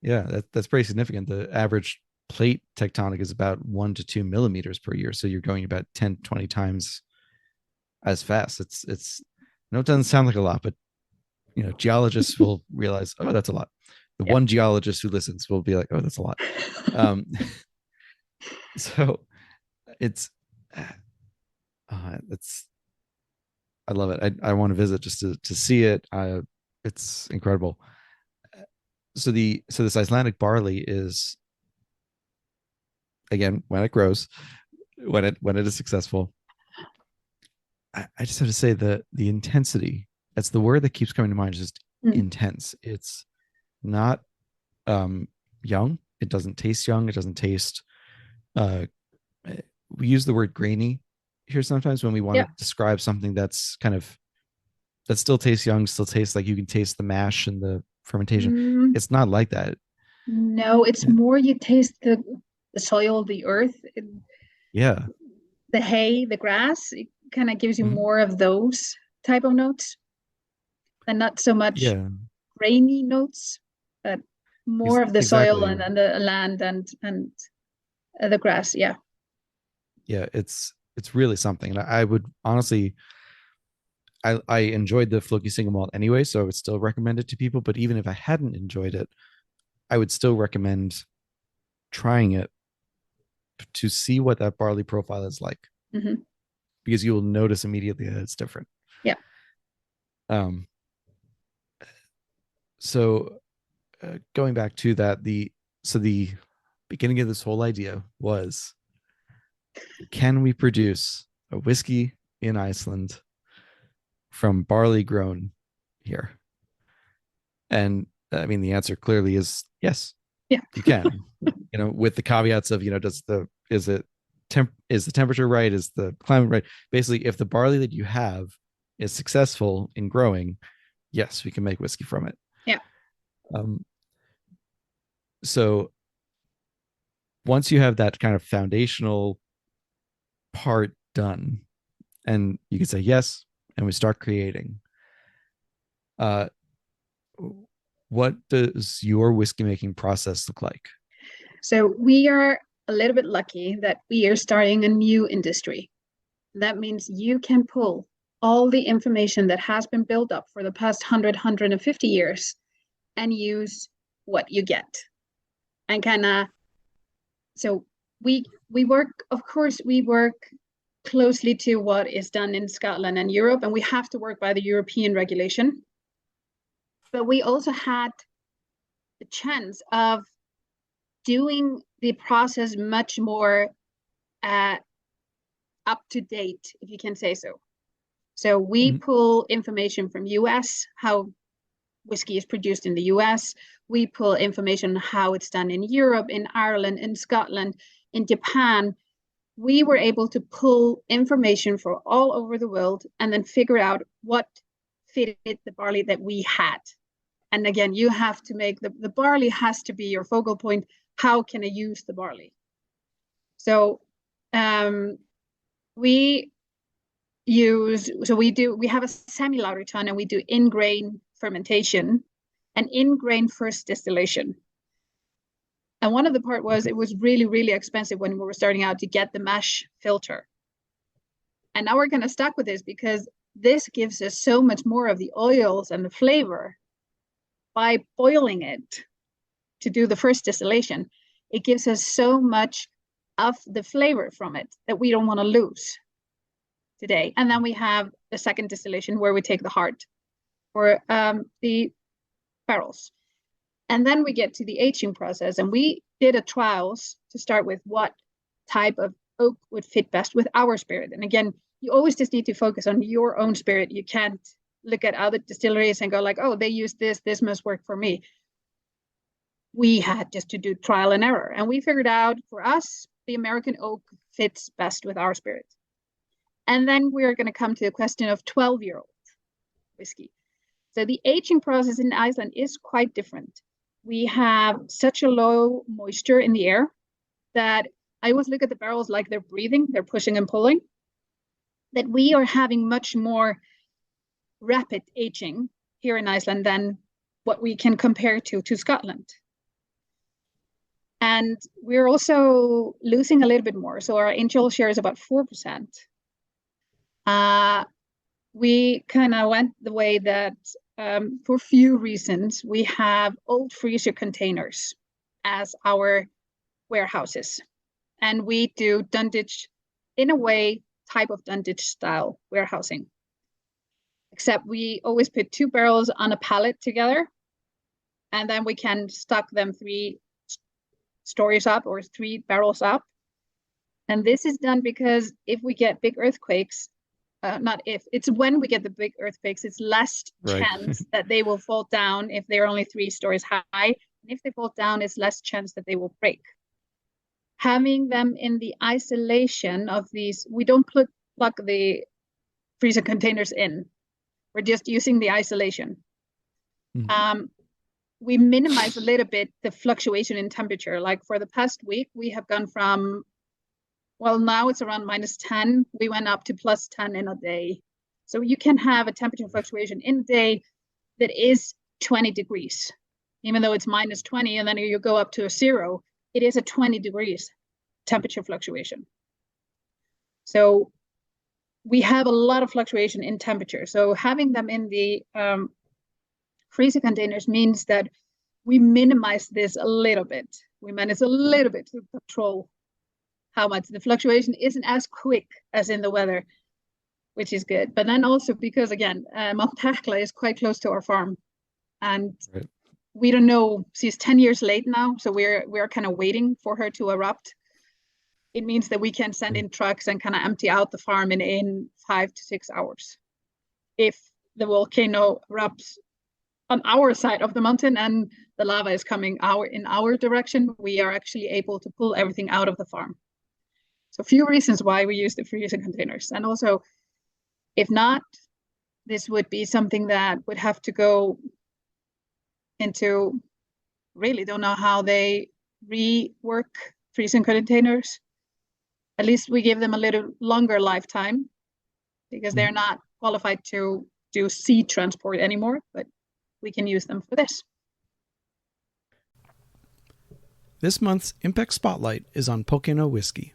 That's pretty significant. The average plate tectonic is about 1 to 2 millimeters per year, so you're going about 10 20 times as fast. It's no, it doesn't sound like a lot, but geologists will realize, oh, that's a lot. The one geologist who listens will be like, oh, that's a lot. So it's I love it. I want to visit just to see it. It's incredible. So this Icelandic barley is, again, when it grows, when it is successful, I just have to say the intensity. That's the word that keeps coming to mind. Is just Mm. intense. It's not young. It doesn't taste young. It doesn't taste. Uh, we use the word grainy here sometimes when we want Yeah. to describe something that's kind of that still tastes young, still tastes like you can taste the mash and the fermentation. Mm, It's not like that. no, it's more you taste the soil, the earth, Yeah. the hay, the grass. It kind of gives you Mhm. more of those type of notes, and not so much Yeah. grainy notes, but more of the soil Exactly. and the land and the grass. Yeah. Yeah. It's really something. And I would honestly, I enjoyed the Floki single malt anyway, so I would still recommend it to people. But even if I hadn't enjoyed it, I would still recommend trying it to see what that barley profile is like, Hmm. because you will notice immediately that it's different. Yeah. Um, so going back to that, the beginning of this whole idea was, can we produce a whiskey in Iceland from barley grown here? And I mean, the answer clearly is yes, Yeah. you can. With the caveats of, is the temperature right? Is the climate right? Basically, if the barley that you have is successful in growing, yes, we can make whiskey from it. Yeah. Um, so once you have that kind of foundational part done, and you can say yes, and we start creating, uh, what does your whiskey making process look like? So we are a little bit lucky that we are starting a new industry. That means you can pull all the information that has been built up for the past 150 years and use what you get. And kind of, so we work, of course, we work closely to what is done in Scotland and Europe, and we have to work by the European regulation. But we also had the chance of doing the process much more uh, up to date, if you can say so. So we Mhm. pull information from US, how whiskey is produced in the US. We pull information on how it's done in Europe, in Ireland, in Scotland, in Japan. We were able to pull information from all over the world and then figure out what fitted the barley that we had. And again, you have to make the barley has to be your focal point. How can I use the barley? So we we have a semi-lauter ton and we do in-grain fermentation and in-grain first distillation. And one of the part was Okay. it was really, really expensive when we were starting out to get the mash filter. And now we're kind of stuck with this because this gives us so much more of the oils and the flavor by boiling it to do the first distillation. It gives us so much of the flavor from it that we don't want to lose today. And then we have the second distillation where we take the heart for the barrels. And then we get to the aging process. And we did a trials to start with what type of oak would fit best with our spirit. And again, you always just need to focus on your own spirit. You can't look at other distilleries and go like, oh, they use this must work for me. We had just to do trial and error. And we figured out for us, the American oak fits best with our spirit. And then we're going to come to the question of 12-year-old whiskey. So the aging process in Iceland is quite different. We have such a low moisture in the air that I always look at the barrels like they're breathing, they're pushing and pulling, that we are having much more rapid aging here in Iceland than what we can compare to Scotland. And we're also losing a little bit more. So our angel share is about 4%. We kind of went the way that for a few reasons, we have old freezer containers as our warehouses. And we do dunnage, in a way, type of dunnage style warehousing. except we always put 2 barrels on a pallet together, and then we can stock them 3 stories up or 3 barrels up. And this is done because if we get big earthquakes, not if, it's when we get the big earthquakes, it's less chance that they will fall down if they're only 3 stories high. And if they fall down, it's less chance that they will break. Having them in the isolation of these, we don't plug the freezer containers in. We're just using the isolation. Mm-hmm. We minimize a little bit the fluctuation in temperature. Like for the past week, we have gone from, well, now it's around -10. We went up to +10 in a day. So you can have a temperature fluctuation in a day that is 20 degrees, even though it's -20, and then you go up to a 0, it is a 20 degrees temperature fluctuation. So we have a lot of fluctuation in temperature. So having them in the freezer containers means that we minimize this a little bit. We manage a little bit to control how much the fluctuation isn't as quick as in the weather, which is good. But then also because, again, Mount Hekla is quite close to our farm, and we don't know, she's 10 years late now, so we're kind of waiting for her to erupt. It means that we can send in trucks and kind of empty out the farm in 5 to 6 hours. If the volcano erupts on our side of the mountain and the lava is coming in our direction, we are actually able to pull everything out of the farm. So a few reasons why we use the freezer containers. And also, if not, this would be something that would have to go into, really don't know how they rework freezer containers. At least we give them a little longer lifetime because they're not qualified to do sea transport anymore, but we can use them for this. This month's Impact Spotlight is on Pokeno whiskey.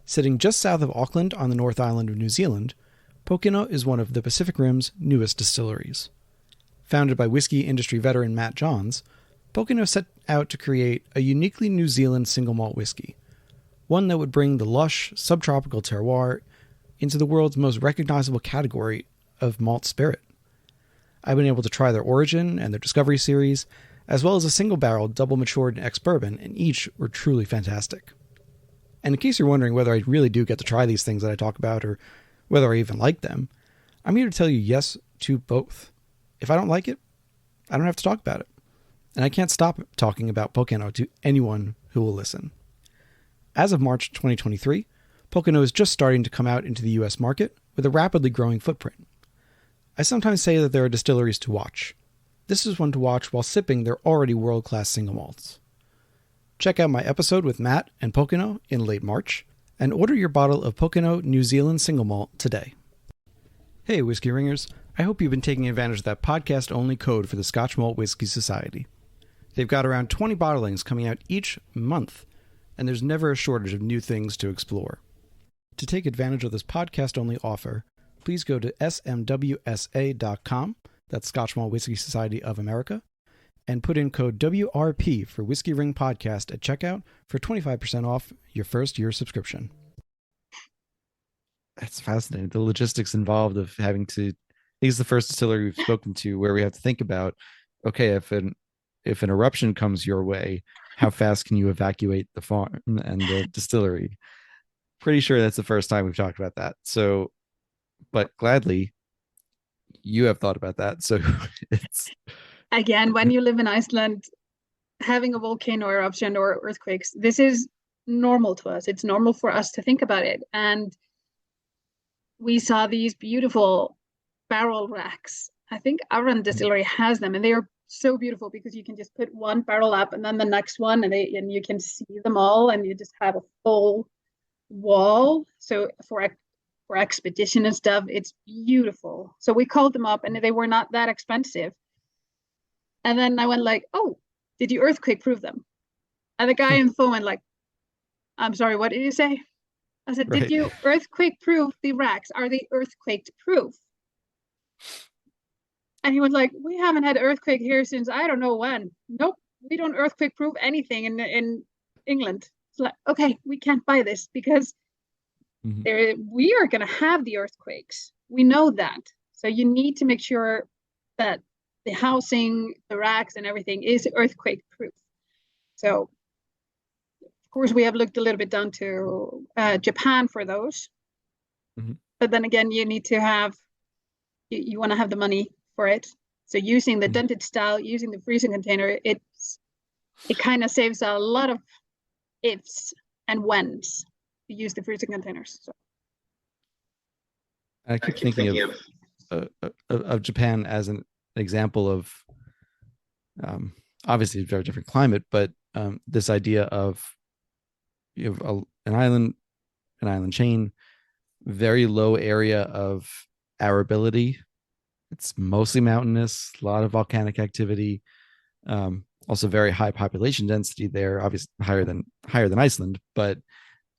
Sitting just south of Auckland on the North Island of New Zealand, Pokeno is one of the Pacific Rim's newest distilleries. Founded by whiskey industry veteran Matt Johns, Pokeno set out to create a uniquely New Zealand single malt whiskey, one that would bring the lush, subtropical terroir into the world's most recognizable category of malt spirit. I've been able to try their Origin and their Discovery series, as well as a single-barrel double-matured ex-bourbon, and each were truly fantastic. And in case you're wondering whether I really do get to try these things that I talk about, or whether I even like them, I'm here to tell you yes to both. If I don't like it, I don't have to talk about it. And I can't stop talking about Pokeno to anyone who will listen. As of March 2023, Pokeno is just starting to come out into the US market with a rapidly growing footprint. I sometimes say that there are distilleries to watch. This is one to watch while sipping their already world-class single malts. Check out my episode with Matt and Pokeno in late March, and order your bottle of Pokeno New Zealand single malt today. Hey, Whiskey Ringers. I hope you've been taking advantage of that podcast-only code for the Scotch Malt Whiskey Society. They've got around 20 bottlings coming out each month, and there's never a shortage of new things to explore. To take advantage of this podcast-only offer, please go to smwsa.com, that's Scotch Malt Whiskey Society of America, and put in code WRP for Whiskey Ring Podcast at checkout for 25% off your first year subscription. That's fascinating. The logistics involved of having to, I think it's the first distillery we've spoken to where we have to think about, okay, if an eruption comes your way, how fast can you evacuate the farm and the distillery? Pretty sure that's the first time we've talked about that. So, but gladly, you have thought about that. So it's... Again, when you live in Iceland, having a volcano eruption or earthquakes, this is normal to us. It's normal for us to think about it. And we saw these beautiful barrel racks. I think Aran Distillery has them, and they are so beautiful because you can just put one barrel up and then the next one, and you can see them all, and you just have a full wall. So for expedition and stuff, it's beautiful. So we called them up, and they were not that expensive. And then I went like, oh, did you earthquake proof them? And the guy on the phone went like, I'm sorry, what did you say? I said, did you earthquake proof the racks? Are they earthquake proof? And he was like, we haven't had earthquake here since I don't know when. Nope, we don't earthquake proof anything in England. It's like, okay, we can't buy this because we are going to have the earthquakes. We know that. So you need to make sure that the housing, the racks, and everything is earthquake proof. So, of course, we have looked a little bit down to Japan for those. Mm-hmm. But then again, you need to have, you want to have the money for it. So using the dented style, using the freezing container, it kind of saves a lot of ifs and whens to use the freezing containers. So. I keep thinking of Japan as an example of obviously a very different climate, but this idea of you have an island chain, very low area of arability. It's mostly mountainous, a lot of volcanic activity. Also very high population density there, obviously higher than Iceland, but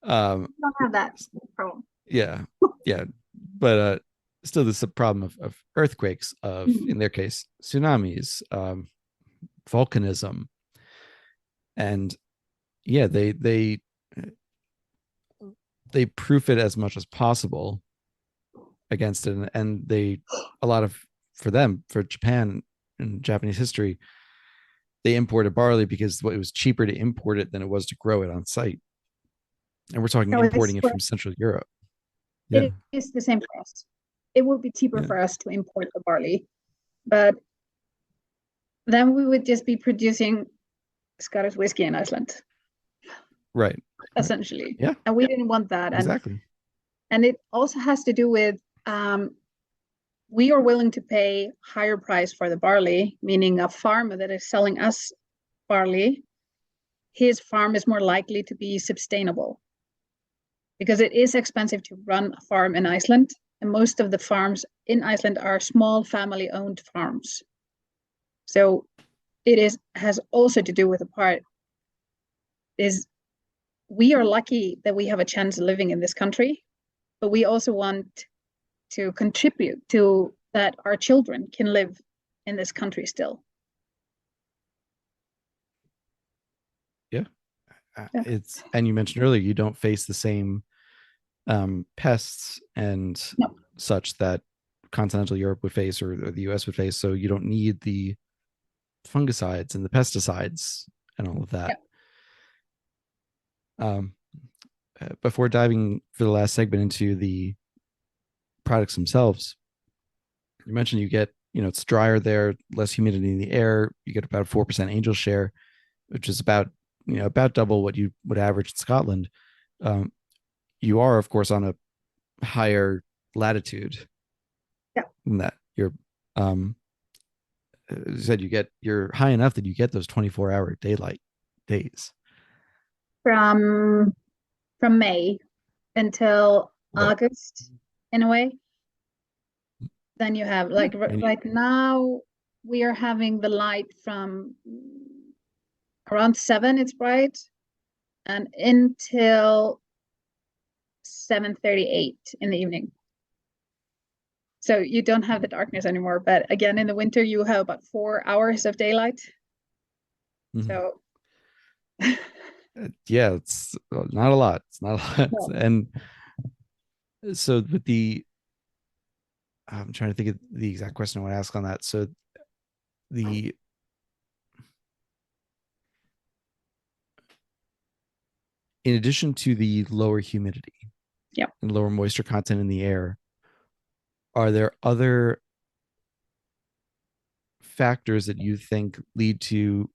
don't have that problem. Yeah, but still there's a problem of earthquakes, of in their case tsunamis, volcanism, and yeah, they proof it as much as possible against it, and for Japan and Japanese history, they imported barley because it was cheaper to import it than it was to grow it on site. And we're talking importing it from Central Europe. Yeah. It is the same for us. It would be cheaper for us to import the barley, but then we would just be producing Scottish whiskey in Iceland. Right. Essentially. Yeah. And we didn't want that. Exactly. And it also has to do with we are willing to pay higher price for the barley, meaning a farmer that is selling us barley, his farm is more likely to be sustainable because it is expensive to run a farm in Iceland. And most of the farms in Iceland are small family-owned farms. So has also to do with the part is we are lucky that we have a chance of living in this country, but we also want to contribute to that our children can live in this country still. Yeah. And you mentioned earlier, you don't face the same pests and such that continental Europe would face or the US would face. So you don't need the fungicides and the pesticides and all of that. Before diving for the last segment into the products themselves, you mentioned you get, it's drier there, less humidity in the air. You get about 4% angel share, which is about double what you would average in Scotland. You are, of course, on a higher latitude than that. You're, as you said, you're high enough that you get those 24-hour daylight days. From May until August, in a way. Then you have right now we are having the light from around 7, it's bright, and until 7:38 in the evening. So you don't have the darkness anymore. But again, in the winter, you have about 4 hours of daylight. So yeah, it's not a lot. It's not a lot. No. And so with I'm trying to think of the exact question I want to ask on that. So in addition to the lower humidity and lower moisture content in the air, are there other factors that you think lead to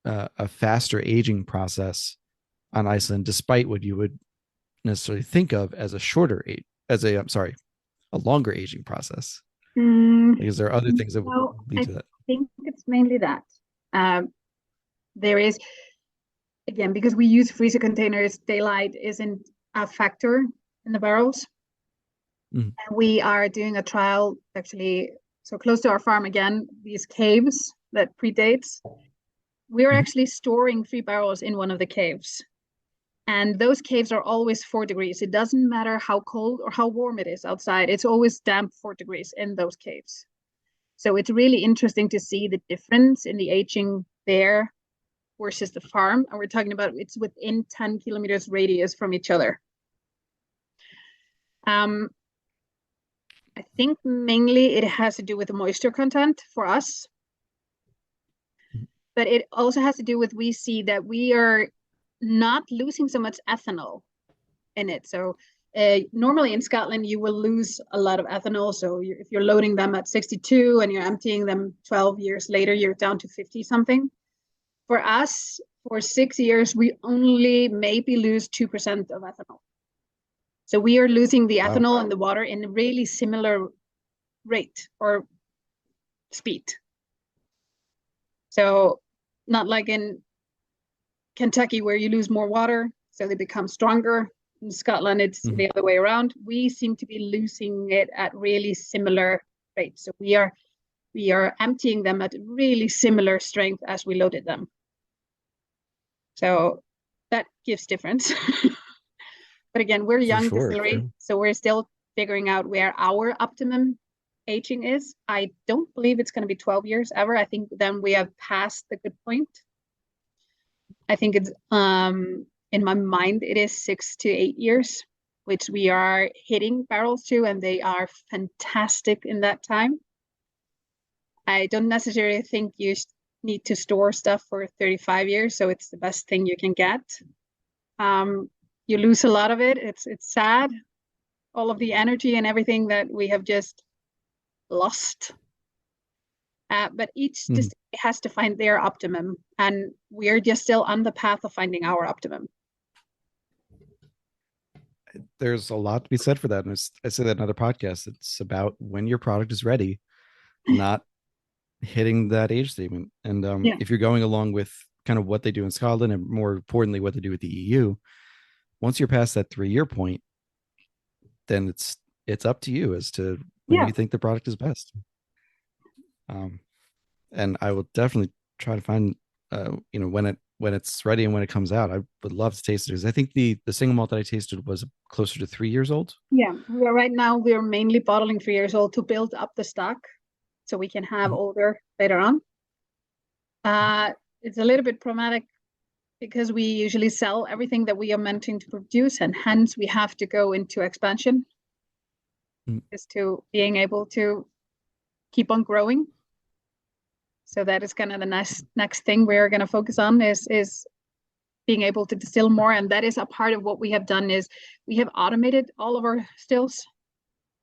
a faster aging process on Iceland, despite what you would necessarily think of as a longer aging process? Because there are other things that would lead to that. I think it's mainly that. There is, again, because we use freezer containers, daylight isn't a factor in the barrels. And we are doing a trial actually so close to our farm again, these caves that predates. We're actually storing 3 barrels in one of the caves. And those caves are always 4 degrees. It doesn't matter how cold or how warm it is outside. It's always damp 4 degrees in those caves. So it's really interesting to see the difference in the aging there versus the farm. And we're talking about it's within 10 kilometers radius from each other. I think mainly it has to do with the moisture content for us, but it also has to do with we see that we are not losing so much ethanol in it. So normally in Scotland, you will lose a lot of ethanol. So if you're loading them at 62 and you're emptying them 12 years later, you're down to 50 something. For us, for 6 years, we only maybe lose 2% of ethanol. So we are losing the ethanol and the water in a really similar rate or speed. So not like in Kentucky where you lose more water, so they become stronger. In Scotland, it's the other way around. We seem to be losing it at really similar rates. So we are emptying them at really similar strength as we loaded them. So that gives difference. But again, we're a young distillery, so we're still figuring out where our optimum aging is. I don't believe it's going to be 12 years ever. I think then we have passed the good point. I think it's in my mind it is 6 to 8 years, which we are hitting barrels to, and they are fantastic in that time. I don't necessarily think you need to store stuff for 35 years, so it's the best thing you can get. You lose a lot of it. It's sad, all of the energy and everything that we have just lost. But each distillery has to find their optimum, and we're just still on the path of finding our optimum. There's a lot to be said for that. And I said that in other podcasts. It's about when your product is ready, not hitting that age statement. And if you're going along with kind of what they do in Scotland, and more importantly, what they do with the EU, once you're past that 3-year point, then it's up to you as to when you think the product is best. And I will definitely try to find, when it's ready and when it comes out. I would love to taste it, because I think the single malt that I tasted was closer to 3 years old. Yeah, right now we're mainly bottling 3 years old to build up the stock, so we can have older later on. It's a little bit problematic because we usually sell everything that we are meant to produce, and hence we have to go into expansion as to being able to keep on growing. So that is kind of the next thing we're going to focus on is being able to distill more. And that is a part of what we have done is we have automated all of our stills.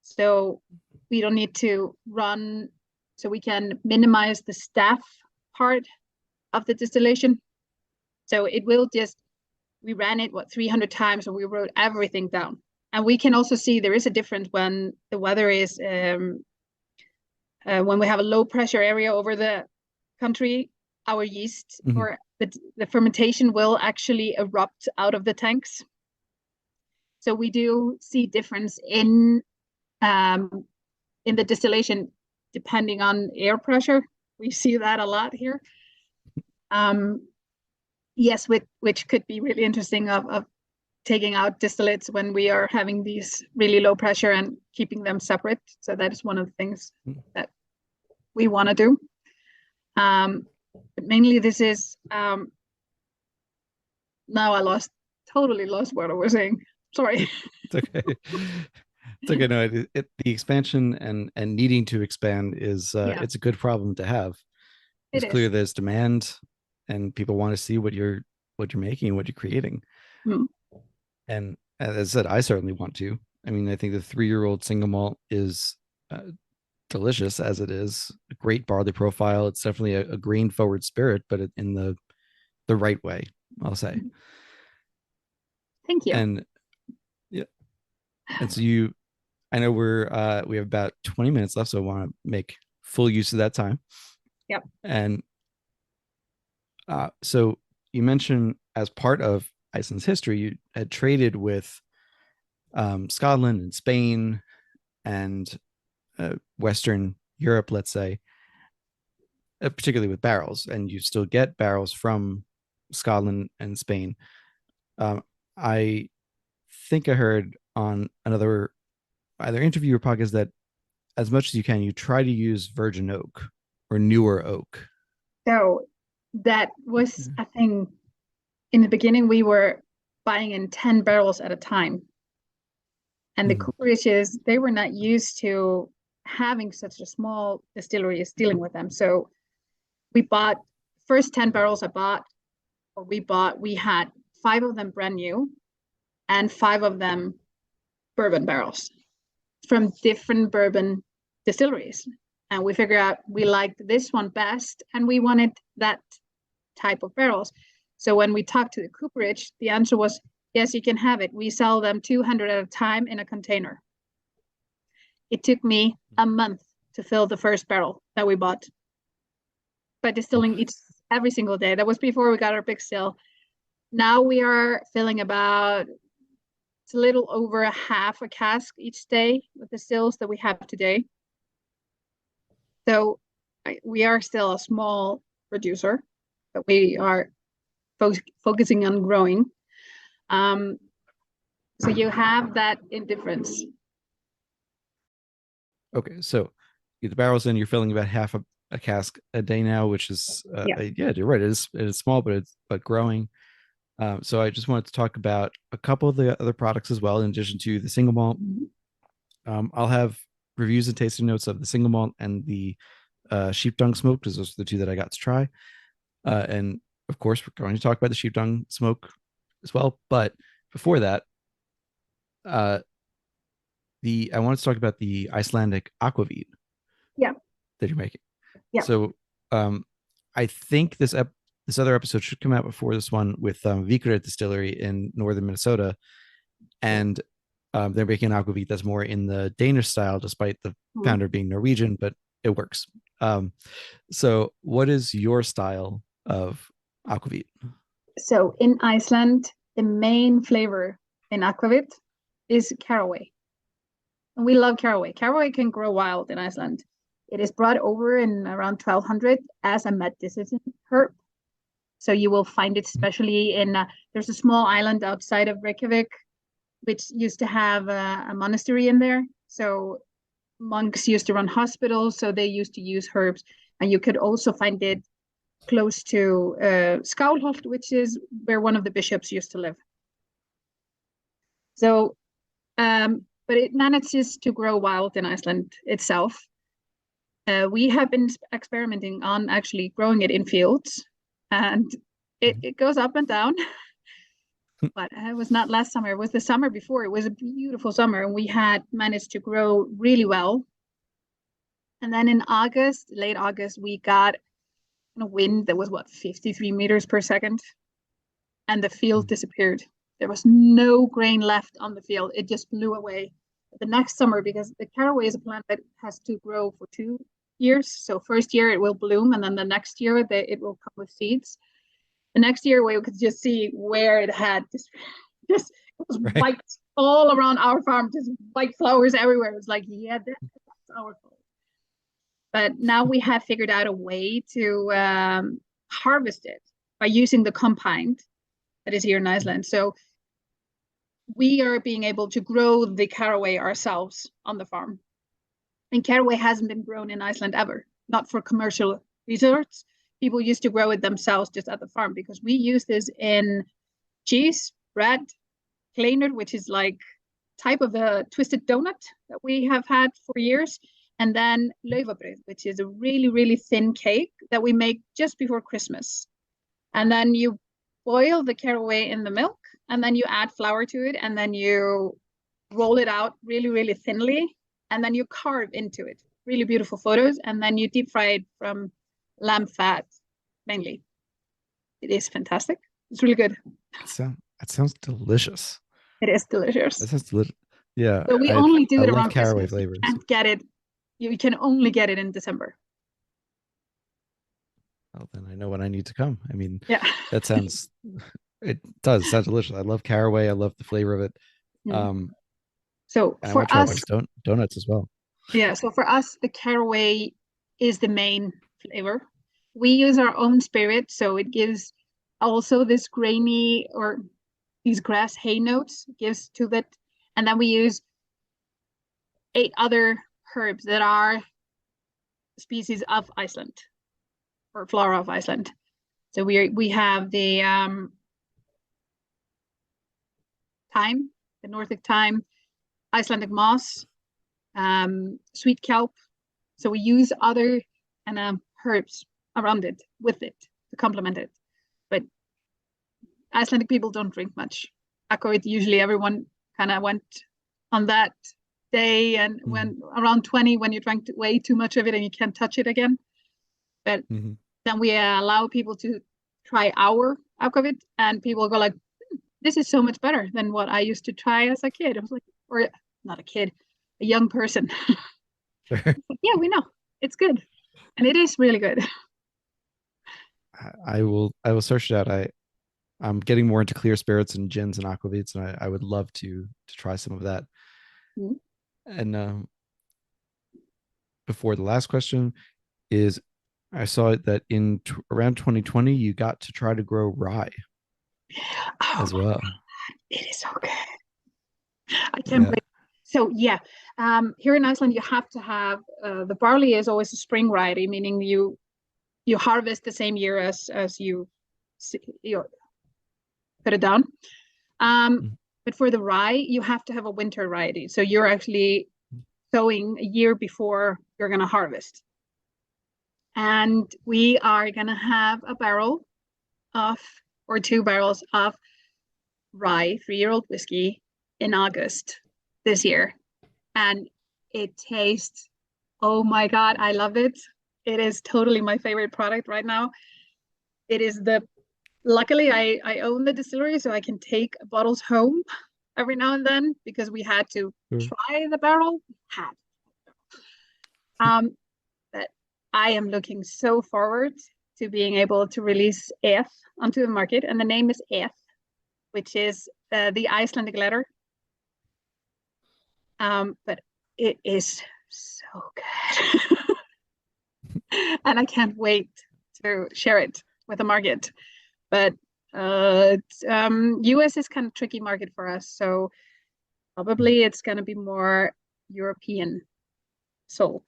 So we don't need to run, so we can minimize the staff part of the distillation. So it will just, we ran it 300 times and we wrote everything down. And we can also see there is a difference when the weather is, when we have a low pressure area over the country, our yeast or the fermentation will actually erupt out of the tanks. So we do see difference in the distillation depending on air pressure. We see that a lot here. Yes, which could be really interesting of taking out distillates when we are having these really low pressure and keeping them separate. So that is one of the things that we want to do. But mainly this is, now I totally lost what I was saying. Sorry. It's okay. It's okay. No, the expansion and needing to expand is it's a good problem to have. It's clear there's demand and people want to see what you're making, what you're creating. And as I said, I certainly want to. I mean, I think the 3-year-old single malt is delicious as it is. A great barley profile. It's definitely a grain forward spirit, but in the right way, I'll say. Thank you. And and so I know we have about 20 minutes left, so I want to make full use of that time. Yep. And so you mentioned as part of Iceland's history, you had traded with Scotland and Spain and Western Europe, let's say, particularly with barrels, and you still get barrels from Scotland and Spain. I think I heard on another either interview or podcast that as much as you can, you try to use virgin oak or newer oak. So that was a thing. In the beginning, we were buying in 10 barrels at a time. And the cooperages, they were not used to having such a small distillery is dealing with them. So we bought first 10 barrels we had 5 of them brand new and 5 of them bourbon barrels from different bourbon distilleries. And we figured out we liked this one best and we wanted that type of barrels. So when we talked to the cooperage, the answer was, yes, you can have it. We sell them 200 at a time in a container. It took me a month to fill the first barrel that we bought by distilling every single day. That was before we got our big still. Now we are filling about, it's a little over a half a cask each day with the stills that we have today. So we are still a small producer, but we are focusing on growing. So you have that indifference. Okay, so you get the barrels in, you're filling about half a cask a day now, which is yeah, you're right. It is small, but growing. So I just wanted to talk about a couple of the other products as well, in addition to the single malt. I'll have reviews and tasting notes of the single malt and the sheep dung smoke, because those are the 2 that I got to try. And of course, we're going to talk about the sheep dung smoke as well. But before that, I wanted to talk about the Icelandic aquavit. Yeah. That you're making. Yeah. So I think this other episode should come out before this one with Eimverk Distillery in northern Minnesota, and they're making an aquavit that's more in the Danish style, despite the founder being Norwegian, but it works. So what is your style of aquavit? So in Iceland, the main flavor in aquavit is caraway. And we love caraway. Caraway can grow wild in Iceland. It is brought over in around 1200 as a medicine herb. So you will find it especially in, there's a small island outside of Reykjavik, which used to have a monastery in there. So monks used to run hospitals, so they used to use herbs. And you could also find it close to Skálholt, which is where one of the bishops used to live. So, but it manages to grow wild in Iceland itself. We have been experimenting on actually growing it in fields, and it goes up and down. But it was not last summer, it was the summer before. It was a beautiful summer, and we had managed to grow really well. And then in August, late August, we got a wind that was 53 meters per second, and the field disappeared. There was no grain left on the field. It just blew away. The next summer, because the caraway is a plant that has to grow for 2 years. So first year it will bloom, and then the next year it will come with seeds. The next year we could just see where it had just it was white all around our farm, just white flowers everywhere. It was like, yeah, that's our fault. But now we have figured out a way to harvest it by using the compound that is here in Iceland. So we are being able to grow the caraway ourselves on the farm. And caraway hasn't been grown in Iceland ever, not for commercial resorts. People used to grow it themselves just at the farm, because we use this in cheese, bread, kleinur, which is like type of a twisted donut that we have had for years. And then laufabrauð, which is a really, really thin cake that we make just before Christmas. And then you boil the caraway in the milk, and then you add flour to it, and then you roll it out really, really thinly, and then you carve into it. Really beautiful photos, and then you deep fry it from lamb fat, mainly. It is fantastic. It's really good. That sounds delicious. It is delicious. That sounds delicious. Yeah. So we only do it around caraway Christmas. flavors. You can't get it. You can only get it in December. Well, then I know when I need to come. I mean, yeah, it does sound delicious. I love caraway. I love the flavor of it. So for us, donuts as well. Yeah. So for us, the caraway is the main flavor. We use our own spirit, so it gives also this grainy or these grass hay notes gives to that, and then we use 8 other herbs that are species of Iceland or flora of Iceland. So we have the thyme, the Nordic thyme. Icelandic moss, sweet kelp. So we use other herbs around it with it to complement it. But Icelandic people don't drink much. Akkoit, usually everyone kind of went on that day, and when around 20, when you drank way too much of it and you can't touch it again. But then we allow people to try our akkoit, and people go like, this is so much better than what I used to try as a kid. I was like, or not a kid, a young person. Sure. Yeah, we know it's good, and it is really good. I will search it out. I'm getting more into clear spirits and gins and aquavits, and I would love to try some of that. And before the last question is, I saw that in around 2020 you got to try to grow rye as well. God. It is so good. I can't wait. So yeah, here in Iceland you have to have the barley is always a spring variety, meaning you harvest the same year as you put it down. But for the rye, you have to have a winter variety. So you're actually sowing a year before you're going to harvest. And we are going to have a barrel or 2 barrels of rye, 3-year-old whiskey in August this year. And it tastes, oh my God, I love it. It is totally my favorite product right now. It is luckily I own the distillery, so I can take bottles home every now and then, because we had to try the barrel. But I am looking so forward to being able to release Eth onto the market, and the name is Eth, which is the Icelandic letter. But it is so good. And I can't wait to share it with the market. But US is kind of tricky market for us, so probably it's going to be more European sold,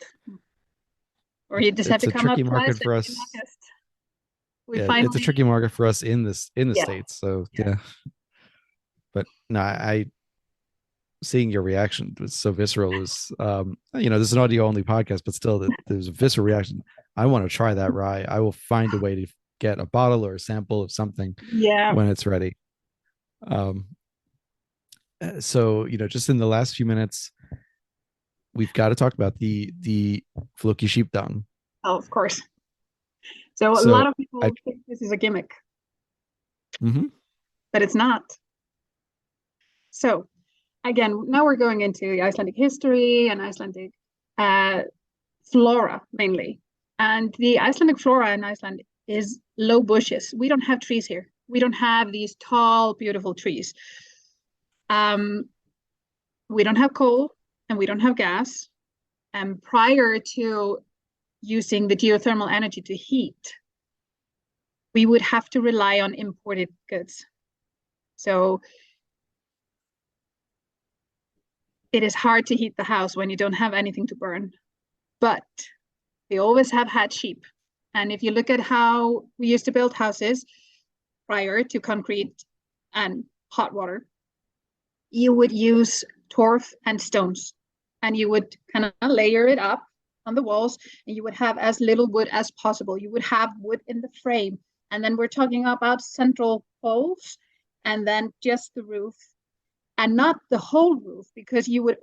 or you just have to come up to market for us. It's a tricky market for us in the States. So yeah. But no, I seeing your reaction was so visceral. It was this is an audio only podcast, but still there's a visceral reaction. I want to try that rye. I will find a way to get a bottle or a sample of something when it's ready. So just in the last few minutes, we've got to talk about the Floki sheep dung. Oh, of course. So a lot of people think this is a gimmick, but it's not. So again, now we're going into the Icelandic history and Icelandic flora mainly. And the Icelandic flora in Iceland is low bushes. We don't have trees here. We don't have these tall, beautiful trees. We don't have coal and we don't have gas. And prior to using the geothermal energy to heat, we would have to rely on imported goods. So it is hard to heat the house when you don't have anything to burn. But we always have had sheep. And if you look at how we used to build houses prior to concrete and hot water, you would use torf and stones, and you would kind of layer it up on the walls, and you would have as little wood as possible. You would have wood in the frame, and then we're talking about central poles, and then just the roof, and not the whole roof, because you would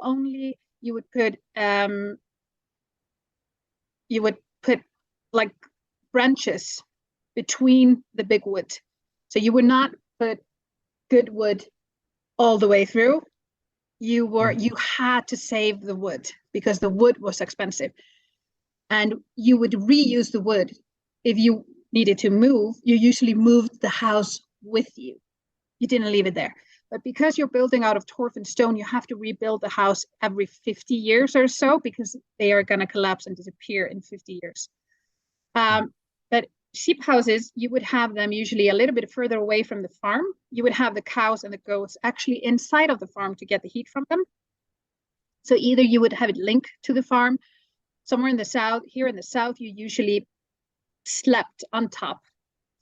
put like branches between the big wood. So you would not put good wood all the way through. You had to save the wood because the wood was expensive. And you would reuse the wood. If you needed to move, you usually moved the house with you. You didn't leave it there. But because you're building out of torf and stone, you have to rebuild the house every 50 years or so, because they are going to collapse and disappear in 50 years. But sheep houses, you would have them usually a little bit further away from the farm. You would have the cows and the goats actually inside of the farm to get the heat from them. So either you would have it linked to the farm. Somewhere in the south, here in the south, you usually slept on top.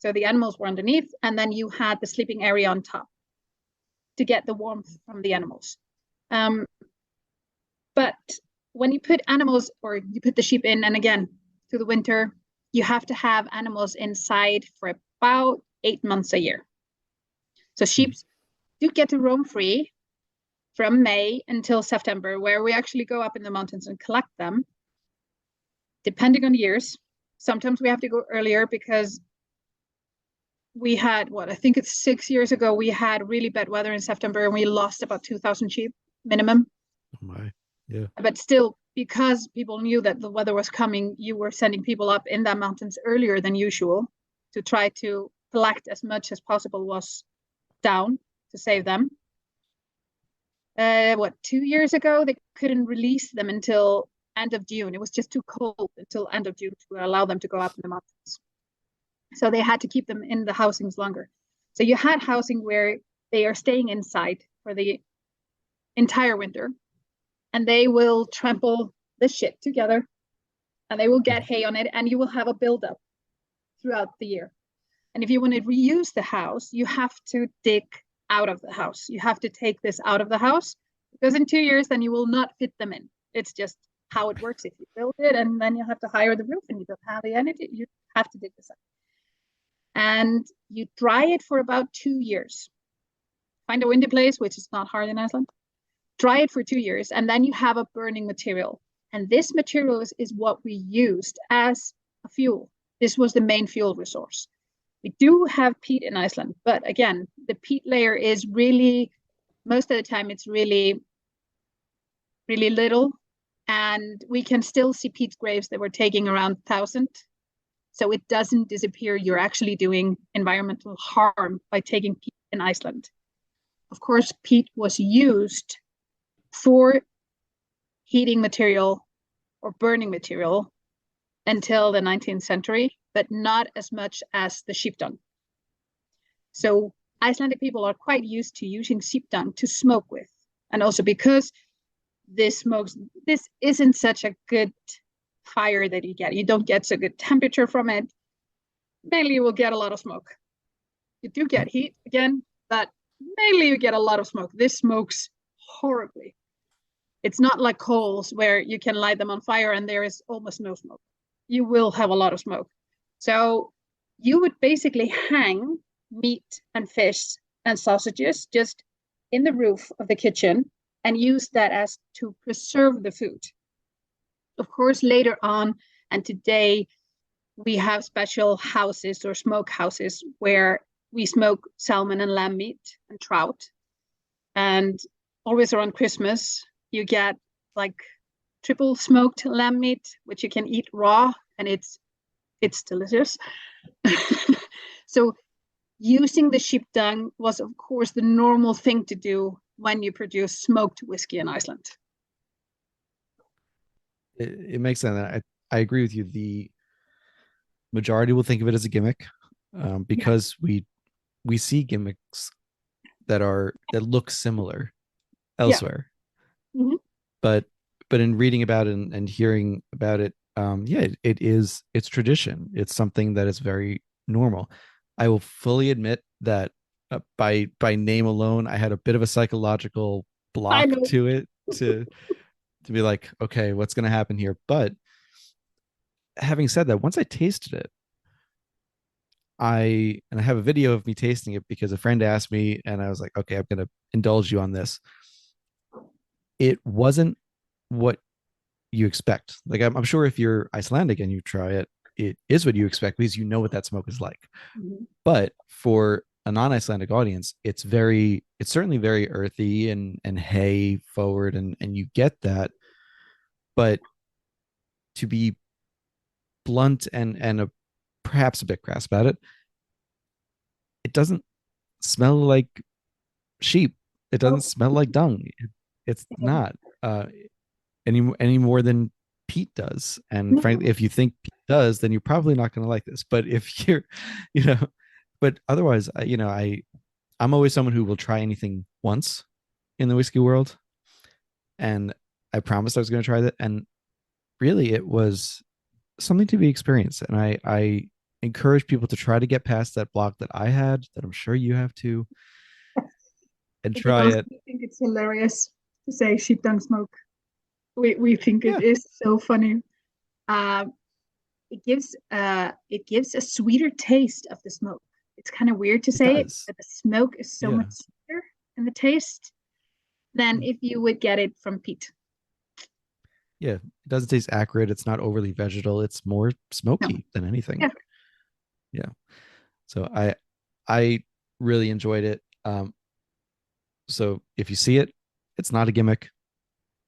So the animals were underneath, and then you had the sleeping area on top to get the warmth from the animals. But when you put animals or you put the sheep in, and again, through the winter, you have to have animals inside for about 8 months a year. So sheep do get to roam free from May until September, where we actually go up in the mountains and collect them, depending on years. Sometimes we have to go earlier because we had, I think it's 6 years ago, we had really bad weather in September and we lost about 2,000 sheep minimum. Oh my, yeah. But still, because people knew that the weather was coming, you were sending people up in the mountains earlier than usual to try to collect as much as possible was down to save them. 2 years ago, they couldn't release them until end of June. It was just too cold until end of June to allow them to go up in the mountains. So they had to keep them in the housings longer. So you had housing where they are staying inside for the entire winter, and they will trample the shit together, and they will get hay on it, and you will have a buildup throughout the year. And if you want to reuse the house, you have to dig out of the house. You have to take this out of the house, because in 2 years, then you will not fit them in. It's just how it works. If you build it and then you have to hire the roof and you don't have the energy, you have to dig this out. And you dry it for about 2 years. Find a windy place, which is not hard in Iceland. Dry it for 2 years, and then you have a burning material. And this material is what we used as a fuel. This was the main fuel resource. We do have peat in Iceland, but again, the peat layer is really, most of the time, it's really, really little. And we can still see peat graves that were taking around 1,000. So it doesn't disappear. You're actually doing environmental harm by taking peat in Iceland. Of course, peat was used for heating material or burning material until the 19th century, but not as much as the sheep dung. So Icelandic people are quite used to using sheep dung to smoke with. And also because this isn't such a good fire that you get. You don't get so good temperature from it. Mainly you will get a lot of smoke. You do get heat again, but mainly you get a lot of smoke. This smokes horribly. It's not like coals where you can light them on fire and there is almost no smoke. You will have a lot of smoke. So you would basically hang meat and fish and sausages just in the roof of the kitchen and use that as to preserve the food. Of course, later on and today, we have special houses or smoke houses where we smoke salmon and lamb meat and trout. And always around Christmas, you get like triple smoked lamb meat, which you can eat raw, and it's delicious. So using the sheep dung was, of course, the normal thing to do when you produce smoked whiskey in Iceland. It makes sense. I agree with you. The majority will think of it as a gimmick, because we see gimmicks that look similar elsewhere. Yeah. Mm-hmm. But in reading about it and hearing about it, it's tradition. It's something that is very normal. I will fully admit that by name alone, I had a bit of a psychological block to it to be like, okay, what's going to happen here? But having said that, once I tasted it, I have a video of me tasting it because a friend asked me, and I was like, okay, I'm going to indulge you on this. It wasn't what you expect. Like, I'm sure if you're Icelandic and you try it, it is what you expect because you know what that smoke is like. Mm-hmm. But for a non-Icelandic audience, it's certainly very earthy and hay forward, and you get that. But to be blunt and perhaps a bit crass about it, it doesn't smell like sheep. It doesn't smell like dung. It's not any more than peat does. And frankly, if you think peat does, then you're probably not going to like this. But if you're, but otherwise, I'm always someone who will try anything once in the whiskey world. And I promised I was going to try that. And really, it was something to be experienced. And I encourage people to try to get past that block that I had, that I'm sure you have too, and try it. I think it's hilarious to say sheep dung smoke. We think Yeah, it is so funny. Um, it gives a sweeter taste of the smoke. It's kind of weird to it say it, does. but the smoke is so Yeah. much sweeter in the taste than if you would get it from peat. Yeah. It doesn't taste acrid. It's not overly vegetal. It's more No, smoky than anything. yeah, Yeah. So I really enjoyed it. So if you see it, it's not a gimmick.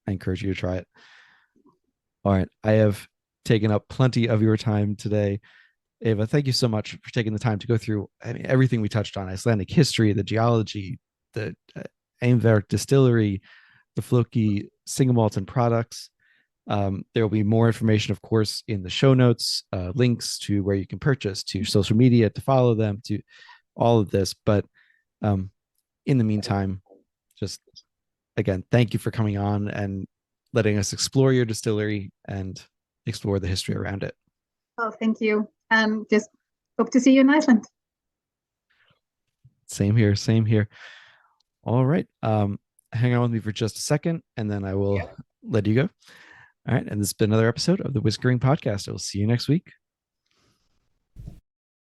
I encourage you to try it. All right. I have taken up plenty of your time today. Eva, thank you so much for taking the time to go through, I mean, everything we touched on: Icelandic history, the geology, the Eimverk Distillery, the Floki single malts and products. There will be more information, of course, in the show notes, links to where you can purchase, to social media to follow them, to all of this. But um, in the meantime, just again, thank you for coming on and letting us explore your distillery and explore the history around it. well, thank you. And just hope to see you in Iceland. Same here. Same here. All right. Hang on with me for just a second, and then I will let you go. All right. And this has been another episode of the Whiskering Podcast. I will see you next week.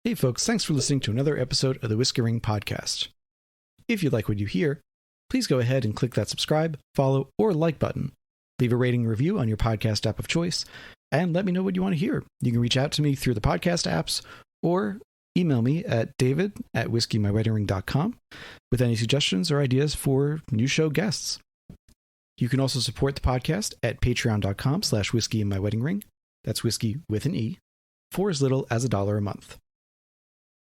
Hey, folks. Thanks for listening to another episode of the Whiskering Podcast. If you like what you hear, please go ahead and click that subscribe, follow, or like button. Leave a rating and review on your podcast app of choice, and let me know what you want to hear. You can reach out to me through the podcast apps or email me at david@whiskeymyweddingring.com with any suggestions or ideas for new show guests. You can also support the podcast at patreon.com/whiskeymyweddingring. That's whiskey with an E, for as little as $1 a month.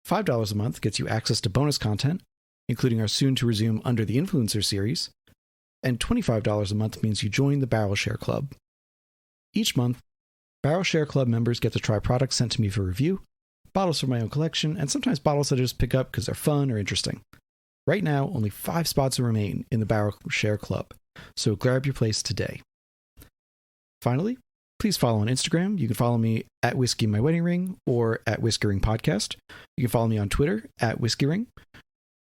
$5 a month gets you access to bonus content, including our soon-to-resume Under the Influencer series, and $25 a month means you join the Barrel Share Club. Each month, Barrel Share Club members get to try products sent to me for review, bottles from my own collection, and sometimes bottles that I just pick up because they're fun or interesting. Right now, only 5 spots remain in the Barrel Share Club, so grab your place today. Finally, please follow on Instagram. You can follow me at Whiskey My Wedding Ring or at Whiskering Podcast. You can follow me on Twitter at Whiskey Ring.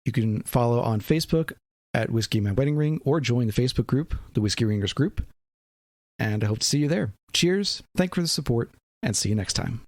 You can follow on Facebook at Whiskey My Wedding Ring or join the Facebook group, the Whiskey Ringers group. And I hope to see you there. Cheers, thank you for the support, and see you next time.